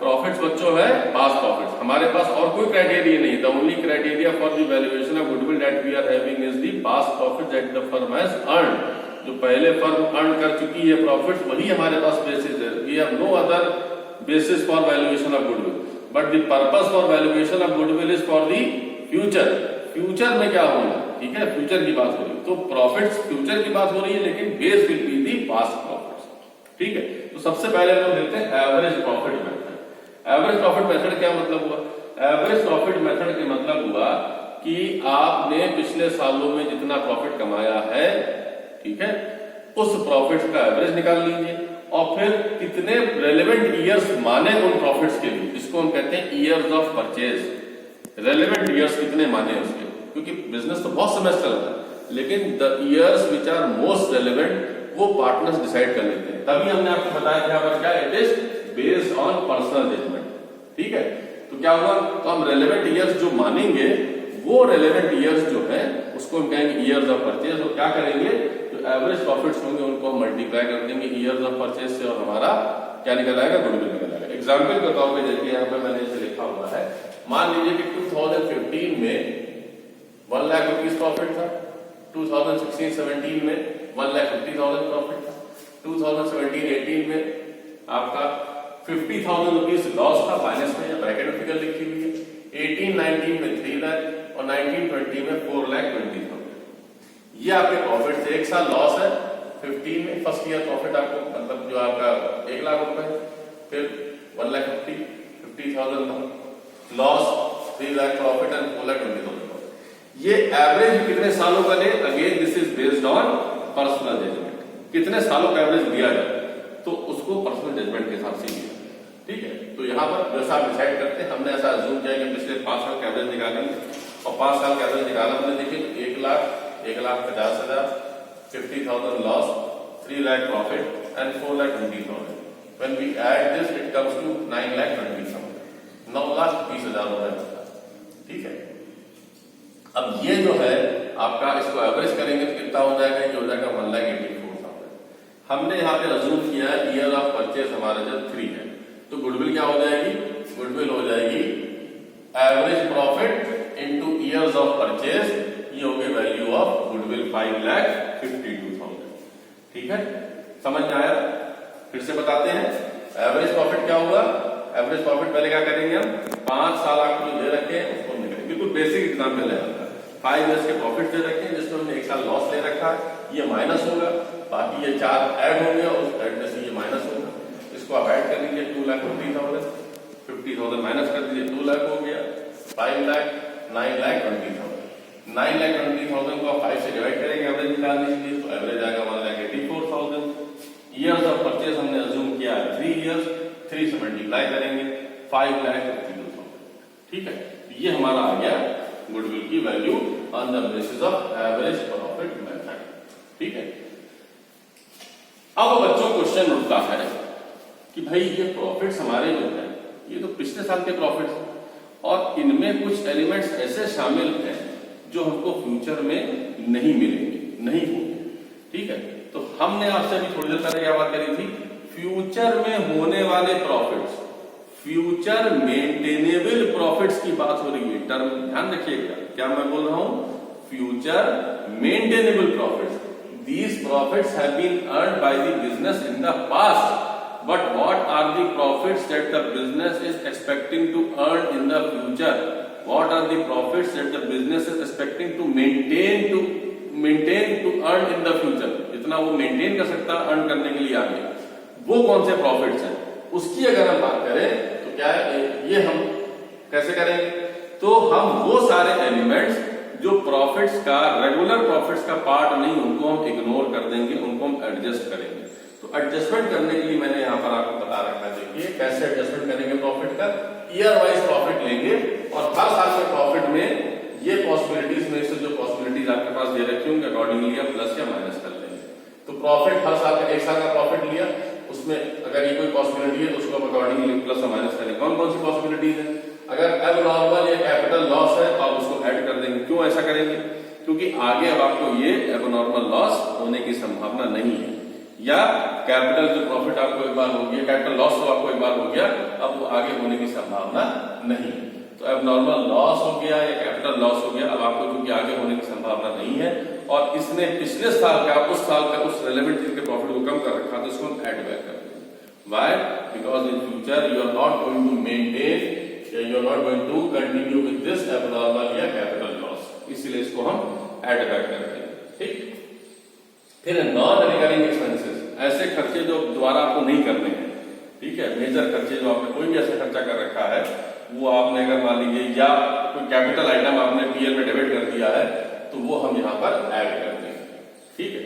प्रॉफिट्स बच्चों है पास्ट प्रॉफिट्स। हमारे पास और कोई क्राइटेरिया नहीं। The only criteria for the valuation of goodwill that we are having is the past profit that the firm has earn. जो पहले फर्म अर्न कर चुकी है प्रॉफिट्स वही हमारे पास बेसिस है। We have no other basis for valuation of goodwill, but the purpose for valuation of goodwill is for the future। Future में क्या होगा? ठीक है, फ्यूचर की बात हो रही है तो प्रॉफिट्स फ्यूचर की बात हो रही है, लेकिन base will be the past profits. ठीक है, तो सबसे पहले हम देखते हैं average profit method. Average profit method क्या मतलब हुआ? एवरेज प्रॉफिट मेथड के मतलब हुआ कि आपने पिछले सालों में जितना प्रॉफिट कमाया है, ठीक है, उस प्रॉफिट का एवरेज निकाल लीजिए और फिर कितने रेलेवेंट ईयर्स माने उन प्रॉफिट्स के लिए। इसको हम कहते हैं years of purchase. Relevant years कितने माने उसके, क्योंकि बिजनेस तो बहुत समय चल रहा है, लेकिन the years which are most relevant वो पार्टनर्स डिसाइड कर लेते हैं। तभी हमने आपको बताया था पर क्या it is based on personal judgement. ठीक है, तो क्या हुआ? तो हम रेलेवेंट ईयर्स जो मानेंगे वो रेलेवेंट ईयर्स जो है उसको हम कहेंगे ईयर्स ऑफ परचेज। और क्या करेंगे? जो एवरेज प्रॉफिट्स होंगे उनको हम मल्टीप्लाई कर देंगे ईयर्स ऑफ परचेज से और हमारा क्या निकल आएगा? गुडविल निकल आएगा। एग्जाम्पल के तौर पे देखिए यहाँ पे मैंने इसे लिखा हुआ है। मान लीजिए कि 2015 में 1 लाख रुपीज प्रॉफिट था, 2016-17 में 1,50,000 प्रॉफिट था, 2017-18 में आपका 50,000 रुपीज लॉस था, माइनस में ब्रैकेट में फिगर लिखी हुई है। 18-19 में 3 लाख और 19-20 में 4,20,000। ये आपके प्रॉफिट थे। एक साल लॉस है 15 में, फर्स्ट ईयर प्रॉफिट आपको मतलब जो आपका 1 लाख रुपए, फिर 1,50,000 लॉस, 3 लाख प्रॉफिट एंड 4,20,000। ये एवरेज कितने सालों का ले? Again this is based on personal judgement. कितने सालों का एवरेज दिया जाए तो उसको पर्सनल जजमेंट के हिसाब से दिया। ठीक है, तो यहाँ पर जैसा आप डिसाइड करते हैं, हमने ऐसा अज्यूम किया कि पिछले 5 साल का एवरेज निकालेंगे और 5 साल का एवरेज निकाला हमने। देखिए 1,50,000, 50,000 loss, 3 lakh profit and 4,20,000। When we add this, it comes to 9,20,000, 9,20,000 रुपए। ठीक है, अब ये जो है आपका इसको एवरेज करेंगे तो कितना हो जाएगा? ये हो जाएगा 1,84,000। हमने यहाँ पे अज्यूम किया है ईयर ऑफ परचेज हमारा जब 3 है, तो गुडविल क्या हो जाएगी? गुडविल हो जाएगी average profit into years of purchase. ये हो गई वैल्यू ऑफ गुडविल 5,52,000। ठीक है, समझ में आया? फिर से बताते हैं एवरेज प्रॉफिट क्या होगा। एवरेज प्रॉफिट पहले क्या करेंगे हम? 5 साल आपको दे रखे हैं उसको निकालेंगे। बिल्कुल बेसिक एग्जाम्पल है आपका। 5 ईयर्स के प्रॉफिट दे रखे हैं जिसमें हमने 1 साल लॉस ले रखा है, ये माइनस होगा, बाकी ये 4 ऐड होंगे और उस ऐड में से ये माइनस होगा। इसको आप ऐड कर लीजिए 2,50,000, 50,000 माइनस कर दीजिए 2 लाख हो गया, 5 लाख, 9,20,000। 9,20,000 को आप 5 से डिवाइड करेंगे एवरेज निकालने के लिए, तो एवरेज आएगा 1,84,000। ईयर्स ऑफ परचेज हमने अज्यूम किया है 3 इयर्स, 3 से मल्टीप्लाई करेंगे 5,52,000। ठीक है, ये हमारा आ गया गुडविल की value on the basis of average profit method. ठीक है, अब बच्चों क्वेश्चन उठता है कि भाई ये प्रॉफिट्स हमारे जो है ये तो पिछले साल के प्रॉफिट्स और इनमें कुछ एलिमेंट्स ऐसे शामिल हैं जो हमको फ्यूचर में नहीं मिलेंगे, नहीं होंगे। ठीक है, तो हमने आपसे अभी थोड़ी देर पहले क्या बात करी थी, फ्यूचर में होने वाले प्रॉफिट्स, फ्यूचर मेंटेनेबल प्रॉफिट्स की बात हो रही है। टर्म ध्यान रखिएगा, क्या मैं बोल रहा हूं, future maintainable profits. These profits have been earned by the business in the past, but what are the profits that the business is expecting to earn in the future? What are the profits that the business is expecting to maintain to earn in the future? जितना वो maintain कर सकता है earn करने के लिए आगे, वो कौन से प्रॉफिट्स हैं, उसकी अगर हम बात करें तो क्या है, ये हम कैसे करेंगे, तो हम वो सारे एलिमेंट्स जो प्रॉफिट्स का, रेगुलर प्रॉफिट्स का पार्ट नहीं, उनको हम इग्नोर कर देंगे, उनको हम एडजस्ट करेंगे। तो एडजस्टमेंट करने के लिए मैंने यहाँ पर आपको बता रखा है, देखिए कैसे एडजस्टमेंट करेंगे प्रॉफिट का। ईयर वाइज प्रॉफिट लेंगे और हर साल के प्रॉफिट में ये पॉसिबिलिटीज में से जो पॉसिबिलिटीज आपके पास दे रखी होंगे अकॉर्डिंगली आप प्लस या माइनस कर लेंगे। तो प्रॉफिट हर साल का, एक साल का प्रॉफिट लिया, उसमें अगर ये कोई पॉसिबिलिटी है तो उसको आप अकॉर्डिंगली प्लस या माइनस करेंगे। कौन कौन सी पॉसिबिलिटीज है, अगर एबनॉर्मल या कैपिटल लॉस है तो आप उसको ऐड कर देंगे। क्यों ऐसा करेंगे, क्योंकि आगे अब आपको ये एबनॉर्मल लॉस होने की संभावना नहीं है, या कैपिटल जो प्रॉफिट आपको एक बार हो गया, कैपिटल लॉस तो आपको एक बार हो गया, अब वो आगे होने की संभावना नहीं है। तो एबनॉर्मल लॉस हो गया या कैपिटल लॉस हो गया, अब आपको क्योंकि आगे होने की संभावना नहीं है और इसने पिछले साल का, उस साल का उस रेलेवेंट चीज के प्रॉफिट को कम कर रखा, तो इसको हम ऐड बैक कर देंगे। Why, because in future you are not going to maintain, you are not going to continue with this abnormal या capital loss, इसीलिए इसको हम ऐड बैक करते हैं। ठीक, फिर नॉन रिकरिंग एक्सपेंसेस, ऐसे खर्चे जो दोबारा आपको नहीं करने हैं। ठीक है, मेजर खर्चे जो आपने कोई भी ऐसा खर्चा कर रखा है, वो आपने अगर मान लीजिए या कोई कैपिटल आइटम आपने पीएल में डेबिट कर दिया है, तो वो हम यहाँ पर ऐड करते हैं। ठीक है,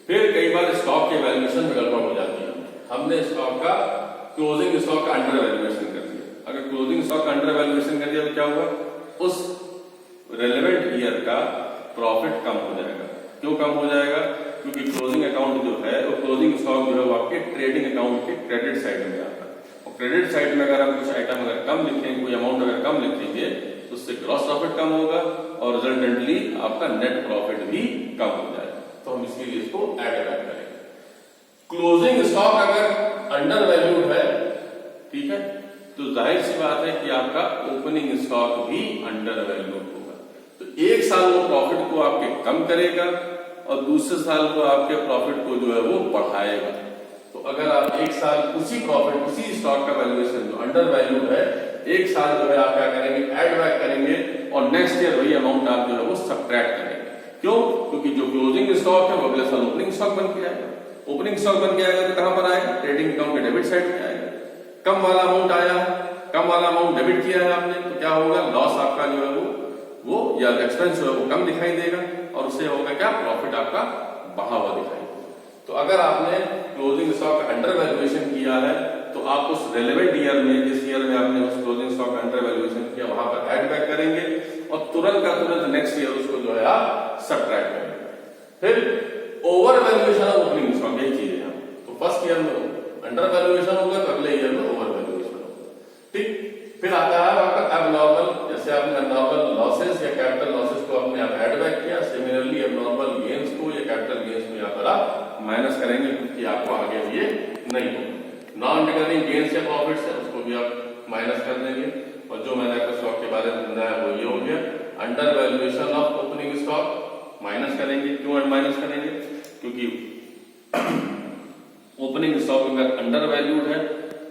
फिर कई बार स्टॉक के वैल्यूएशन में गड़बड़ हो जाती है, हमने स्टॉक का, क्लोजिंग स्टॉक का अंडर वैल्यूएशन कर दिया। अगर क्लोजिंग स्टॉक अंडर वैल्यूएशन कर दिया तो क्या हुआ, उस रेलेवेंट ईयर का प्रॉफिट कम हो जाएगा। क्यों कम हो जाएगा, क्योंकि क्लोजिंग अकाउंट जो है, वो क्लोजिंग स्टॉक जो है वो आपके ट्रेडिंग अकाउंट के क्रेडिट साइड में आता है, और क्रेडिट साइड में अगर हम कुछ आइटम अगर कम लिखेंगे, कोई अमाउंट अगर कम लिखेंगे, तो उससे ग्रॉस प्रॉफिट कम होगा और रिजल्टेंटली आपका नेट प्रॉफिट भी कम हो जाएगा। तो हम इसके लिए इसको ऐड बैक करेंगे। क्लोजिंग स्टॉक अगर अंडर वैल्यूड है, ठीक है, तो जाहिर सी बात है कि आपका ओपनिंग स्टॉक भी अंडर वैल्यूड होगा। तो एक साल वो प्रॉफिट को आपके कम करेगा और दूसरे साल को आपके प्रॉफिट को जो है वो बढ़ाएगा। तो अगर आप एक साल उसी प्रॉफिट, उसी स्टॉक का वैल्यूएशन जो अंडर वैल्यूड है, एक साल जो है आप क्या करेंगे, ऐड बैक करेंगे और नेक्स्ट ईयर वही अमाउंट आप जो है वो सबट्रैक्ट करेंगे। क्यों, क्योंकि जो क्लोजिंग स्टॉक है वो अगले साल ओपनिंग स्टॉक बन के आएगा। ओपनिंग स्टॉक बन के आएगा तो कहां पर आएगा, ट्रेडिंग अकाउंट के डेबिट साइड में आएगा। कम वाला अमाउंट आया, कम वाला अमाउंट डेबिट किया है आपने, तो क्या होगा, लॉस आपका जो है वो या एक्सपेंस जो है वो कम दिखाई देगा और उससे होगा क्या, प्रॉफिट आपका बढ़ा हुआ दिखाई देगा। तो अगर आपने क्लोजिंग स्टॉक का अंडर वैल्यूएशन किया है, तो आप उस रेलेवेंट ईयर में, जिस ईयर में आपने उस क्लोजिंग स्टॉक का अंडर वैल्यूएशन किया, वहां पर ऐड बैक करेंगे और तुरंत का तुरंत नेक्स्ट ईयर उसको जो है आप सबट्रैक्ट करेंगे। फिर over valuation of opening stock, यही चीज है। तो फर्स्ट ईयर में अंडर वैल्यूएशन होगा तो अगले ईयर में ओवर वैल्यूएशन होगा। ठीक, फिर आता है आपका एबनॉर्मल, जैसे आपने एबनॉर्मल लॉसेस या कैपिटल लॉसेस को आपने आप ऐड बैक किया, सिमिलरली एबनॉर्मल गेन्स को या कैपिटल गेन्स को यहाँ पर आप माइनस करेंगे, क्योंकि आपको आगे ये नहीं होगा। नॉन रिकरिंग गेन्स या प्रॉफिट्स है, उसको भी आप माइनस कर देंगे। और जो मैंने आपको स्टॉक के बारे में बताया वो ये हो गया। Under valuation of opening stock minus करेंगे। क्यों माइनस करेंगे, क्योंकि ओपनिंग स्टॉक अगर अंडर वैल्यूड है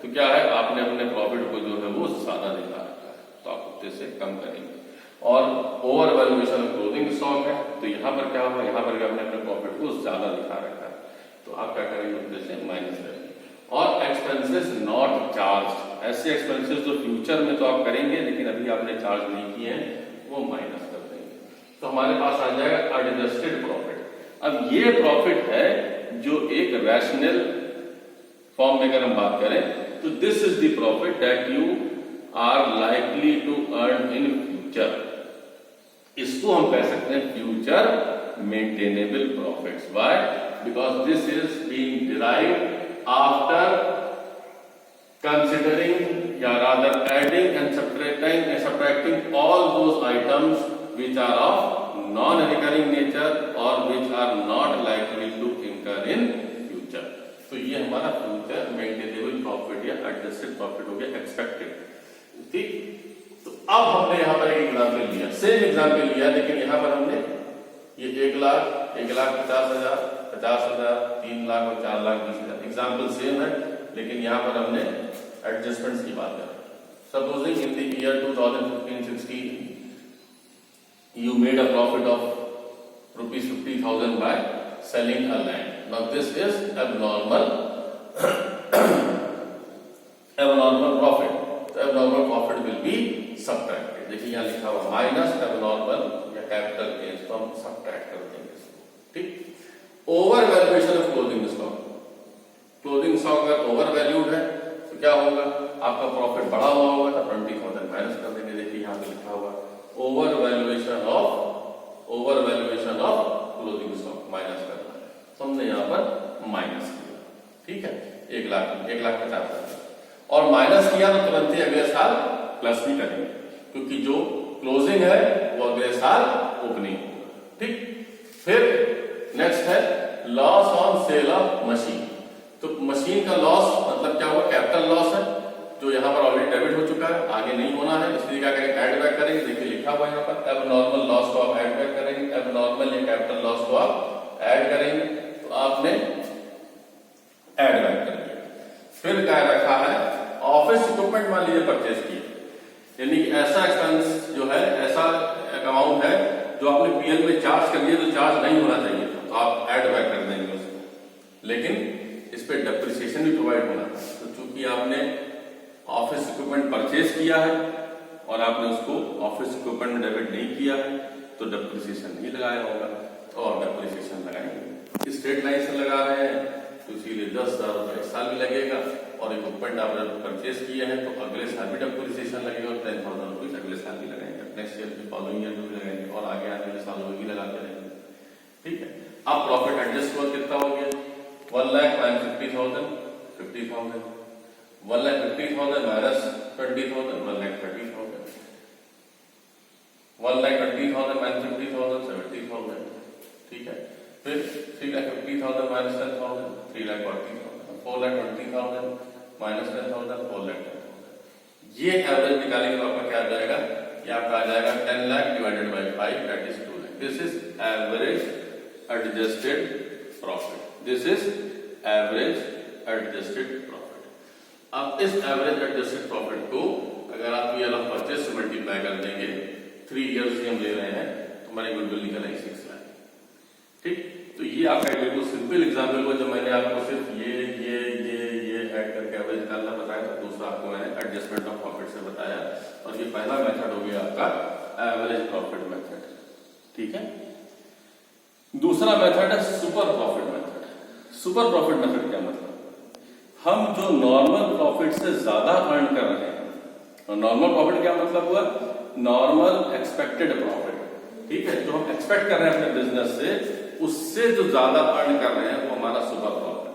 तो क्या है, आपने अपने प्रॉफिट को जो है वो ज्यादा दिखा रखा है, तो आप उतने से कम करेंगे। और ओवर वैल्यूएशन क्लोजिंग स्टॉक है, तो यहाँ पर क्या होगा, यहाँ पर आपने अपने प्रॉफिट को ज्यादा दिखा रखा है, तो आप क्या करेंगे, उतने से माइनस करेंगे। और एक्सपेंसेस नॉट चार्ज, ऐसे एक्सपेंसेस जो फ्यूचर में तो आप करेंगे लेकिन अभी आपने चार्ज नहीं किए हैं, वो माइनस कर देंगे। तो हमारे पास आ जाएगा एडजस्टेड प्रॉफिट। अब ये प्रॉफिट है जो एक रैशनल फॉर्म में अगर हम बात करें तो this is the profit that you are likely to earn in future. इसको हम कह सकते हैं future maintainable profits. Why? Because this is being derived after considering या rather adding and subtracting all those items which are of non-recurring nature or which are not likely to incur in future। तो ये हमारा future maintainable profit या adjusted profit हो गया, expected. ठीक, तो अब हमने यहाँ पर एक एग्जाम्पल लिया, सेम एग्जाम्पल लिया, लेकिन यहाँ पर हमने ये 1 लाख, 1,50,000, 50,000, 3 लाख और 4,20,000 एग्जाम्पल सेम है, लेकिन यहाँ पर हमने एडजस्टमेंट्स की बात करें। Supposing in the year 2015-16 you made a profit of rupees 50,000 by selling a land. Now this is abnormal profit. The abnormal profit will be subtracted। देखिए यहाँ लिखा हुआ माइनस एबनॉर्मल या कैपिटल गेन्स, तो हम सब्ट्रैक्ट कर देंगे इसको। ठीक, over valuation of closing stock. Closing stock अगर ओवर वैल्यूड है तो क्या होगा, आपका प्रॉफिट बढ़ा हुआ होगा तो 20,000 माइनस कर देंगे। देखिए यहाँ पे लिखा हुआ over valuation of closing stock minus करना है, तो हमने यहाँ पर माइनस किया। ठीक है, 1,50,000 और माइनस किया तो तुरंत ही अगले साल प्लस भी करेंगे, क्योंकि जो क्लोजिंग है वो अगले साल ओपनिंग होगा। ठीक, फिर नेक्स्ट है loss on sale of machine. तो मशीन का लॉस मतलब क्या हुआ, कैपिटल लॉस है, जो यहाँ पर ऑलरेडी डेबिट हो चुका है, आगे नहीं होना है, इसलिए क्या करेंगे, ऐड बैक करेंगे। देखिए लिखा हुआ यहाँ पर एबनॉर्मल लॉस को आप ऐड बैक करेंगे, एबनॉर्मल या कैपिटल लॉस को आप ऐड करेंगे, तो आपने ऐड बैक कर दिया। फिर क्या रखा है, ऑफिस इक्विपमेंट मान लीजिए परचेज किए, यानी कि ऐसा एक्सपेंस जो है, ऐसा अमाउंट है जो आपने पीएल में चार्ज कर दिया, तो चार्ज नहीं होना चाहिए था, तो आप ऐड बैक कर देंगे उसको। लेकिन इस पे डेप्रिसिएशन भी प्रोवाइड होना है, तो चूंकि आपने ऑफिस इक्विपमेंट परचेज किया है और आपने उसको ऑफिस इक्विपमेंट में डेबिट नहीं किया है, तो डेप्रिसिएशन नहीं लगाया होगा, और डेप्रिसिएशन लगाएंगे। स्ट्रेट लाइन से लगा रहे हैं तो इसीलिए 10,000 रुपये इस साल भी लगेगा, और इक्विपमेंट आपने परचेज किए हैं तो अगले साल भी डेप्रिसिएशन लगेगा, और 10,000 रुपीज अगले साल भी लगाएंगे, नेक्स्ट ईयर भी, फॉलोइंग ईयर भी लगाएंगे, और आगे आने वाले सालों में भी लगाते रहेंगे। ठीक है, अब प्रॉफिट एडजस्ट हुआ कितना हो गया, 1,50,000, 50,000, 1,50,000 माइनस 20,000, 1,30,000, 1,20,000 माइनस 50,000, 70,000। ठीक है, फिर 3,50,000 माइनस 10,000, 3,40,000, 4,20,000 माइनस 10,000, 4,10,000। ये एवरेज निकालेंगे तो आपका क्या आ जाएगा, ये आपका आ जाएगा 10 lakh divided by 5 that is 2 lakh. This is average adjusted profit, this is average adjusted profit. अब इस एवरेज एडजस्टेड प्रॉफिट को अगर आप ईयर ऑफ परचेज से मल्टीप्लाई कर देंगे, 3 इयर्स से हम ले रहे हैं, तो हमारी गुडविल निकल आई 6 लाख। ठीक, तो ये आपका बिल्कुल सिंपल एग्जाम्पल हुआ, जब मैंने आपको सिर्फ ये ऐड करके एवरेज निकालना बताया, तो दूसरा आपको मैंने एडजस्टमेंट ऑफ प्रॉफिट से बताया, और ये पहला मेथड हो गया आपका एवरेज प्रॉफिट मेथड। ठीक है, दूसरा मेथड है super profit method. Super profit method क्या मतलब, हम जो नॉर्मल प्रॉफिट से ज्यादा अर्न कर रहे हैं, और नॉर्मल प्रॉफिट क्या मतलब हुआ, नॉर्मल एक्सपेक्टेड प्रॉफिट। ठीक है, जो हम एक्सपेक्ट कर रहे हैं अपने बिजनेस से, उससे जो ज्यादा अर्न कर रहे हैं वो हमारा सुपर प्रॉफिट।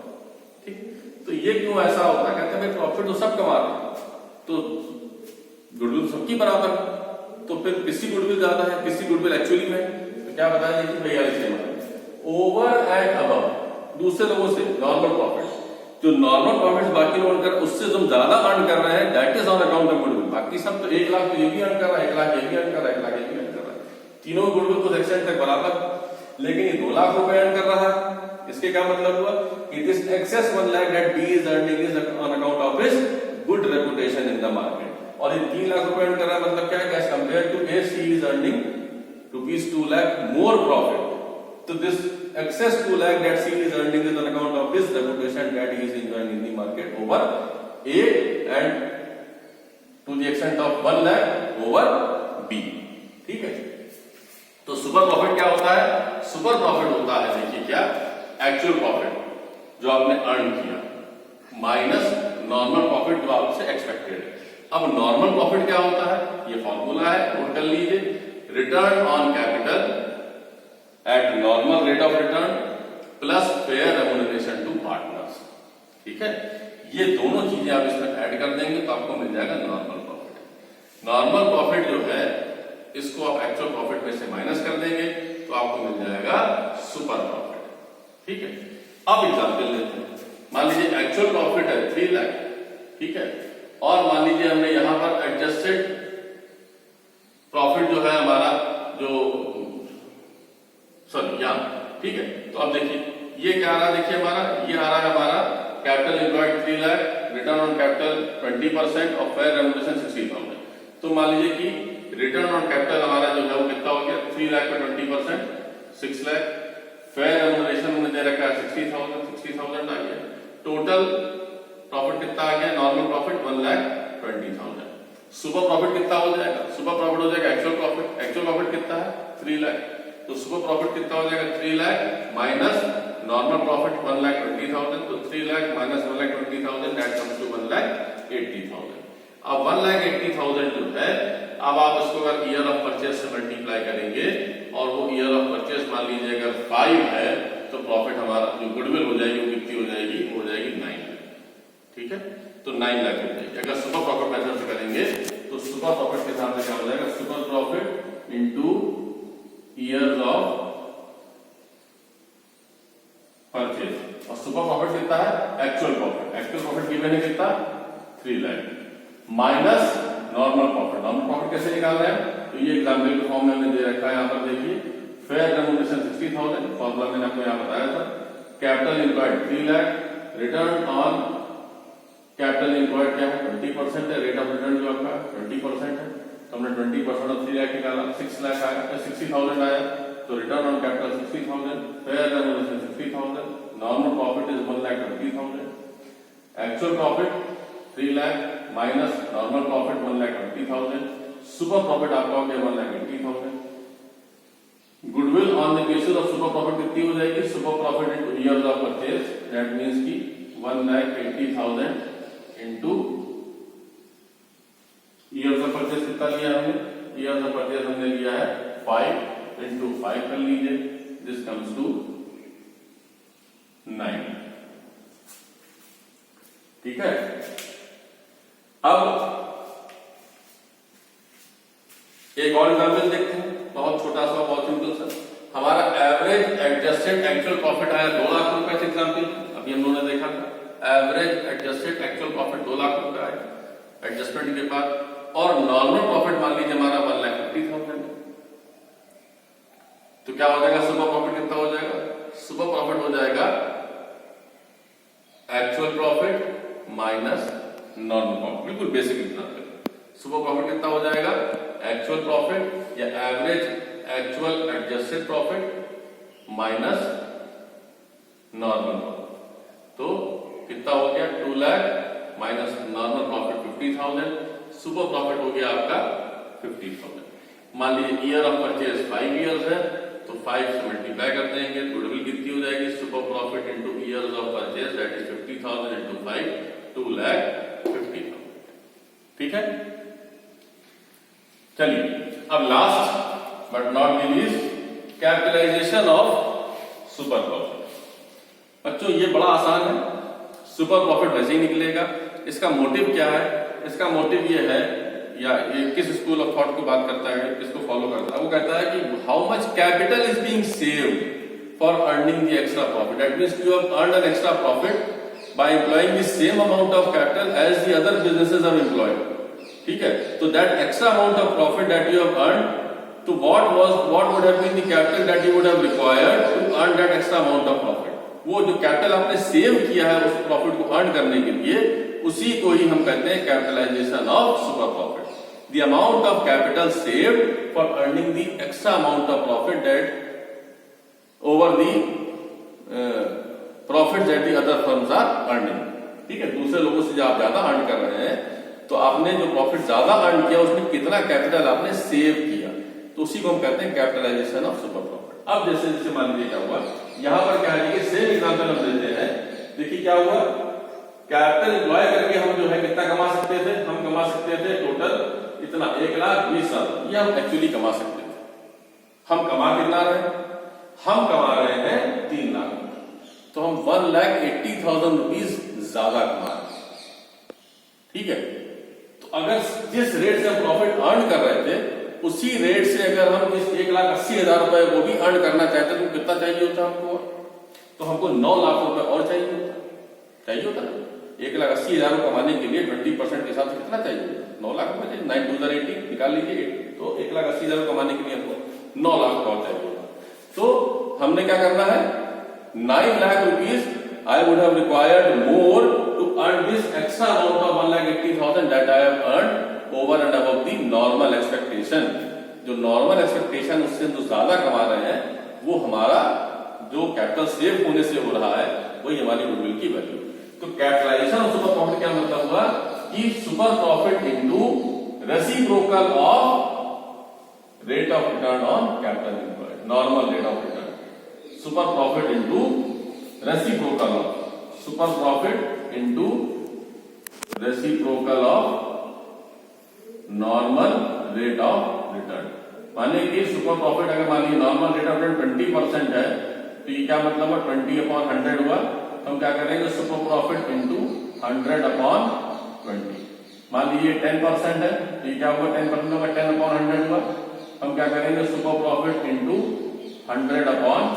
ठीक, तो ये क्यों ऐसा होता है, कहते हैं भाई प्रॉफिट तो सब कमा रहे हैं, तो गुडविल सबकी बराबर, तो फिर किसी गुडविल ज्यादा है, किसी गुडविल एक्चुअली में, तो क्या बताया कि भैया इसलिए ओवर एंड अबव दूसरे लोगों से नॉर्मल प्रॉफिट, जो नॉर्मल प्रॉफिट बाकी लोग कर, उससे तुम ज्यादा अर्न कर रहे हैं, that is on account of goodwill. बाकी सब तो 1 लाख तो ये भी अर्न कर रहा है, 1 लाख ये भी अर्न कर रहा है, 1 लाख ये भी अर्न कर रहा है, तीनों गुडविल को एक्सटेंड तक बराबर, लेकिन ये 2 लाख रुपए अर्न कर रहा है। इसके क्या मतलब हुआ कि this excess 1 lakh that B is earning is on account of his good reputation in the market, और ये 3 लाख रुपए अर्न कर रहा है, मतलब क्या है, as compare to A C is earning rupees 2 lakh more profit, तो this excess 2 lakh that C is earning is on account of his reputation that he is enjoying in the market over A, and to the extent of 1 lakh over B। ठीक है, तो super profit क्या होता है, super profit होता है, देखिए क्या, एक्चुअल प्रॉफिट जो आपने अर्न किया, माइनस नॉर्मल प्रॉफिट जो आपसे एक्सपेक्टेड है। अब नॉर्मल प्रॉफिट क्या होता है, ये फॉर्मूला है, नोट कर लीजिए। Return on capital at normal rate of return plus fair remuneration to partners. ठीक है, ये दोनों चीजें आप इसमें ऐड कर देंगे तो आपको मिल जाएगा नॉर्मल प्रॉफिट। नॉर्मल प्रॉफिट जो है इसको आप एक्चुअल प्रॉफिट में से माइनस कर देंगे तो आपको मिल जाएगा सुपर प्रॉफिट। ठीक है, अब एग्जाम्पल लेते हैं। मान लीजिए एक्चुअल प्रॉफिट है 3 लाख, ठीक है, और मान लीजिए हमने यहां पर एडजस्टेड प्रॉफिट जो है हमारा जो सॉरी यहां, ठीक है, तो अब देखिए ये क्या आ रहा है, देखिए हमारा ये आ रहा है हमारा capital employed 3 lakh, return on capital 20% और फेयर रेम्युनरेशन 60,000। तो मान लीजिए कि रिटर्न ऑन कैपिटल हमारा जो है वो कितना हो गया, 3 लाख पे 20% 6 लाख, फेयर रेम्युनरेशन हमने दे रखा है 60,000 आ गया। टोटल प्रॉफिट कितना आ गया, नॉर्मल प्रॉफिट 1,20,000। सुपर प्रॉफिट कितना हो जाएगा, सुपर प्रॉफिट हो जाएगा एक्चुअल प्रॉफिट। एक्चुअल प्रॉफिट कितना है 3 लाख, तो सुपर प्रॉफिट कितना हो जाएगा 3 लाख माइनस नॉर्मल प्रॉफिट 1,20,000। तो 3 lakh minus 1,20,000 that comes to 1,80,000। अब 1,80,000 जो है, अब आप इसको अगर ईयर ऑफ परचेज से मल्टीप्लाई करेंगे और वो ईयर ऑफ परचेज मान लीजिए अगर 5 है तो प्रॉफिट हमारा जो गुडविल हो जाएगी वो कितनी हो जाएगी, वो हो जाएगी 9 लाख। ठीक है, तो 9 लाख हो जाएगी। अगर सुपर प्रॉफिट मेथड से करेंगे तो सुपर प्रॉफिट के सामने क्या हो जाएगा, super profit into years of purchase. और सुपर प्रॉफिट कितना है, actual profit. Actual profit given है कितना 3 lakh minus normal profit. Normal profit कैसे निकाल रहे हैं, तो ये एग्जाम्पल के फॉर्म में हमने दे रखा है। यहाँ पर देखिए फेयर रेम्युनरेशन 60,000, फॉर्मूला मैंने आपको यहाँ बताया था। Capital employed 3 lakh, return on capital employed क्या है 20% है, रेट ऑफ रिटर्न जो आपका 20% है, तो हमने 20% ऑफ 3 लाख निकाला, 6 लाख आया, 60,000 आया, तो return on capital 60,000, fair remuneration 60,000, normal profit is 1,20,000, actual profit 3 lakh minus normal profit 1,20,000, super profit आपका हो गया 1,80,000। Goodwill on the basis of super profit कितनी हो जाएगी, super profit into years of purchase, that means की 1,80,000 इनटू ईयर्स ऑफ परचेज कितना लिया हमने, ईयर्स ऑफ परचेज हमने लिया है 5 इनटू 5 कर लीजिए, दिस कम्स टू 9। ठीक है, अब एक और एग्जाम्पल देखते हैं, बहुत छोटा सा, बहुत सिंपल सा। हमारा एवरेज एडजस्टेड एक्चुअल प्रॉफिट आया 2 लाख रुपए का एग्जाम्पल अभी हम लोगों ने देखा था। Average adjusted actual profit 2 lakh रुपए आया एडजस्टमेंट के बाद, और नॉर्मल प्रॉफिट मान लीजिए हमारा 1,50,000। तो क्या हो जाएगा, सुपर प्रॉफिट कितना हो जाएगा, सुपर प्रॉफिट हो जाएगा actual profit minus normal profit. बिल्कुल बेसिक एग्जाम्पल। सुपर प्रॉफिट कितना हो जाएगा, एक्चुअल प्रॉफिट या average actual adjusted profit minus normal profit. तो कितना हो गया 2 lakh minus normal profit 50,000, super profit हो गया आपका 50,000। मान लीजिए ईयर ऑफ परचेज 5 इयर्स है, तो 5 से मल्टीप्लाई कर देंगे, गुडविल कितनी हो जाएगी, super profit into years of purchase that is 50,000 into 5, 2,50,000। ठीक है, चलिए अब last but not the least, capitalisation of super profit. बच्चों ये बड़ा आसान है, सुपर प्रॉफिट वैसे ही निकलेगा। इसका मोटिव क्या है, इसका मोटिव ये है, या ये किस स्कूल ऑफ थॉट की बात करता है, किसको फॉलो करता है, वो कहता है कि how much capital is being saved for earning the extra profit. That means you have earned an extra profit by employing the same amount of capital as the other businesses are employed. ठीक है, तो that extra amount of profit that you have earned, तो what would have been the capital that you would have required to earn that extra amount of profit. वो जो capital आपने save किया है उस प्रॉफिट को अर्न करने के लिए, उसी को ही हम कहते हैं capitalisation of super profit. The amount of capital saved for earning the extra amount of profit that over the profits that the other firms are earning। ठीक है, दूसरे लोगों से जो आप ज्यादा अर्न कर रहे हैं, तो आपने जो प्रॉफिट ज्यादा अर्न किया उसमें कितना कैपिटल आपने सेव किया, तो उसी को हम कहते हैं कैपिटलाइजेशन ऑफ सुपर प्रॉफिट। अब जैसे जैसे मान लीजिए क्या हुआ, यहां पर क्या है, सेम एग्जांपल हम देते हैं। देखिए क्या हुआ, कैपिटल एम्प्लॉय करके हम जो है कितना कमा सकते थे, हम कमा सकते थे टोटल इतना 1,20,000, ये हम एक्चुअली कमा सकते थे। हम कमा कितना रहे हैं, हम कमा रहे हैं 3 लाख, तो हम 1,80,000 रुपीज ज्यादा कमा रहे हैं। ठीक है, तो अगर जिस रेट से हम प्रॉफिट अर्न कर रहे थे उसी रेट से अगर हम इस 1,80,000 रुपए को भी अर्न करना चाहते तो कितना चाहिए होता हमको, तो हमको 9 लाख रुपए और चाहिए होता ना। 1,80,000 कमाने के लिए 20% के हिसाब से कितना चाहिए, 9 लाख रुपए चाहिए। 9 2 80 निकाल लीजिए, तो 1,80,000 कमाने के लिए हमको 9 लाख और चाहिए। तो हमने क्या करना है, 9 lakh rupees I would have required more to earn this extra amount of 1,80,000 that I have earned over and above the normal expectation। जो नॉर्मल एक्सपेक्टेशन उससे जो ज्यादा कमा रहे हैं वो हमारा जो कैपिटल सेव होने से हो रहा है वही हमारी गुडविल की वैल्यू। तो कैपिटलाइजेशन ऑफ सुपर प्रॉफिट क्या मतलब हुआ कि super profit into reciprocal of rate of return on capital employed, normal rate of return. Super profit into reciprocal of, super profit into reciprocal of normal rate of return. माने कि super profit अगर मान लीजिए normal rate of return 20% है तो ये क्या मतलब है 20/100 हुआ। हम क्या करेंगे सुपर प्रॉफिट इनटू 100/20। मान लीजिए 10% है तो ये क्या होगा 10% होगा 10/100 हुआ। हम क्या करेंगे सुपर प्रॉफिट इनटू 100/10।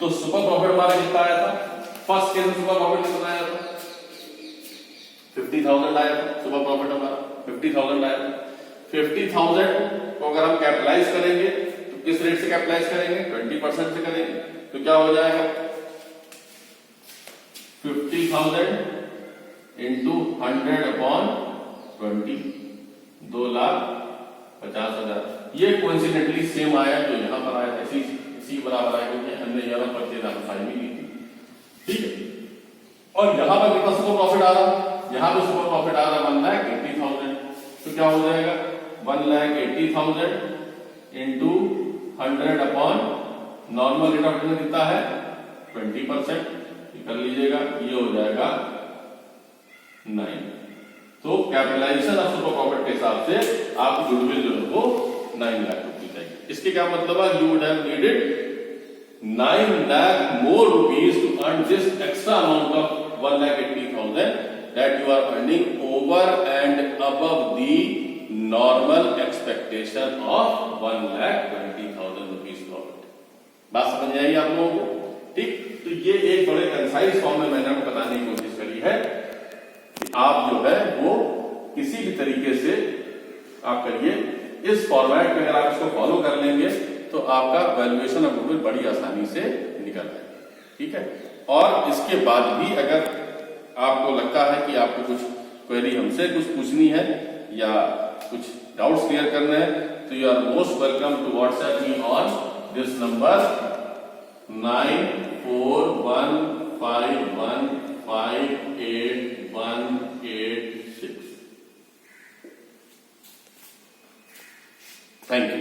तो सुपर प्रॉफिट हमारा कितना आया था, फर्स्ट केस में सुपर प्रॉफिट कितना आया था 50,000 आया था। सुपर प्रॉफिट हमारा 50,000 आया था। 50,000 को अगर हम कैपिटलाइज करेंगे तो किस रेट से कैपिटलाइज करेंगे, 20% से करेंगे। तो क्या हो जाएगा 50,000 इंटू 100/20, 2,50,000। ये कोइंसिडेंटली सेम आया जो यहां पर आया था, इसी बराबर आया क्योंकि हमने यहां पर फाइल भी ली थी। ठीक है, और यहां पर कितना सुपर प्रॉफिट आ रहा है, यहां पर सुपर प्रॉफिट आ रहा है 1,80,000। तो क्या हो जाएगा 1,80,000 into 100/, normal rate of return कितना है 20%, कर लीजिएगा, ये हो जाएगा 9। तो कैपिटलाइजेशन ऑफ सुपर प्रॉफिट के हिसाब से आपकी गुडविल जो है वो 9 लाख रुपीज चाहिए। इसके क्या मतलब है, you would have needed 9 lakh more rupees to earn this extra amount of 1,80,000 that you are earning over and above the normal expectation of 1,20,000 rupees profit। बात समझ आई आप लोगों को? ठीक, तो ये एक बड़े कंसाइज फॉर्म में मैंने आपको बताने की कोशिश करी है कि आप जो है वो किसी भी तरीके से आप करिए, इस फॉर्मेट में अगर आप इसको फॉलो कर लेंगे तो आपका वैल्यूएशन ऑफ गुडविल बड़ी आसानी से निकल जाएगा। ठीक है, और इसके बाद भी अगर आपको लगता है कि आपको कुछ क्वेरी हमसे कुछ पूछनी है या कुछ डाउट्स क्लियर करने हैं तो you are most welcome to WhatsApp me on this number 9415158186। Thank you.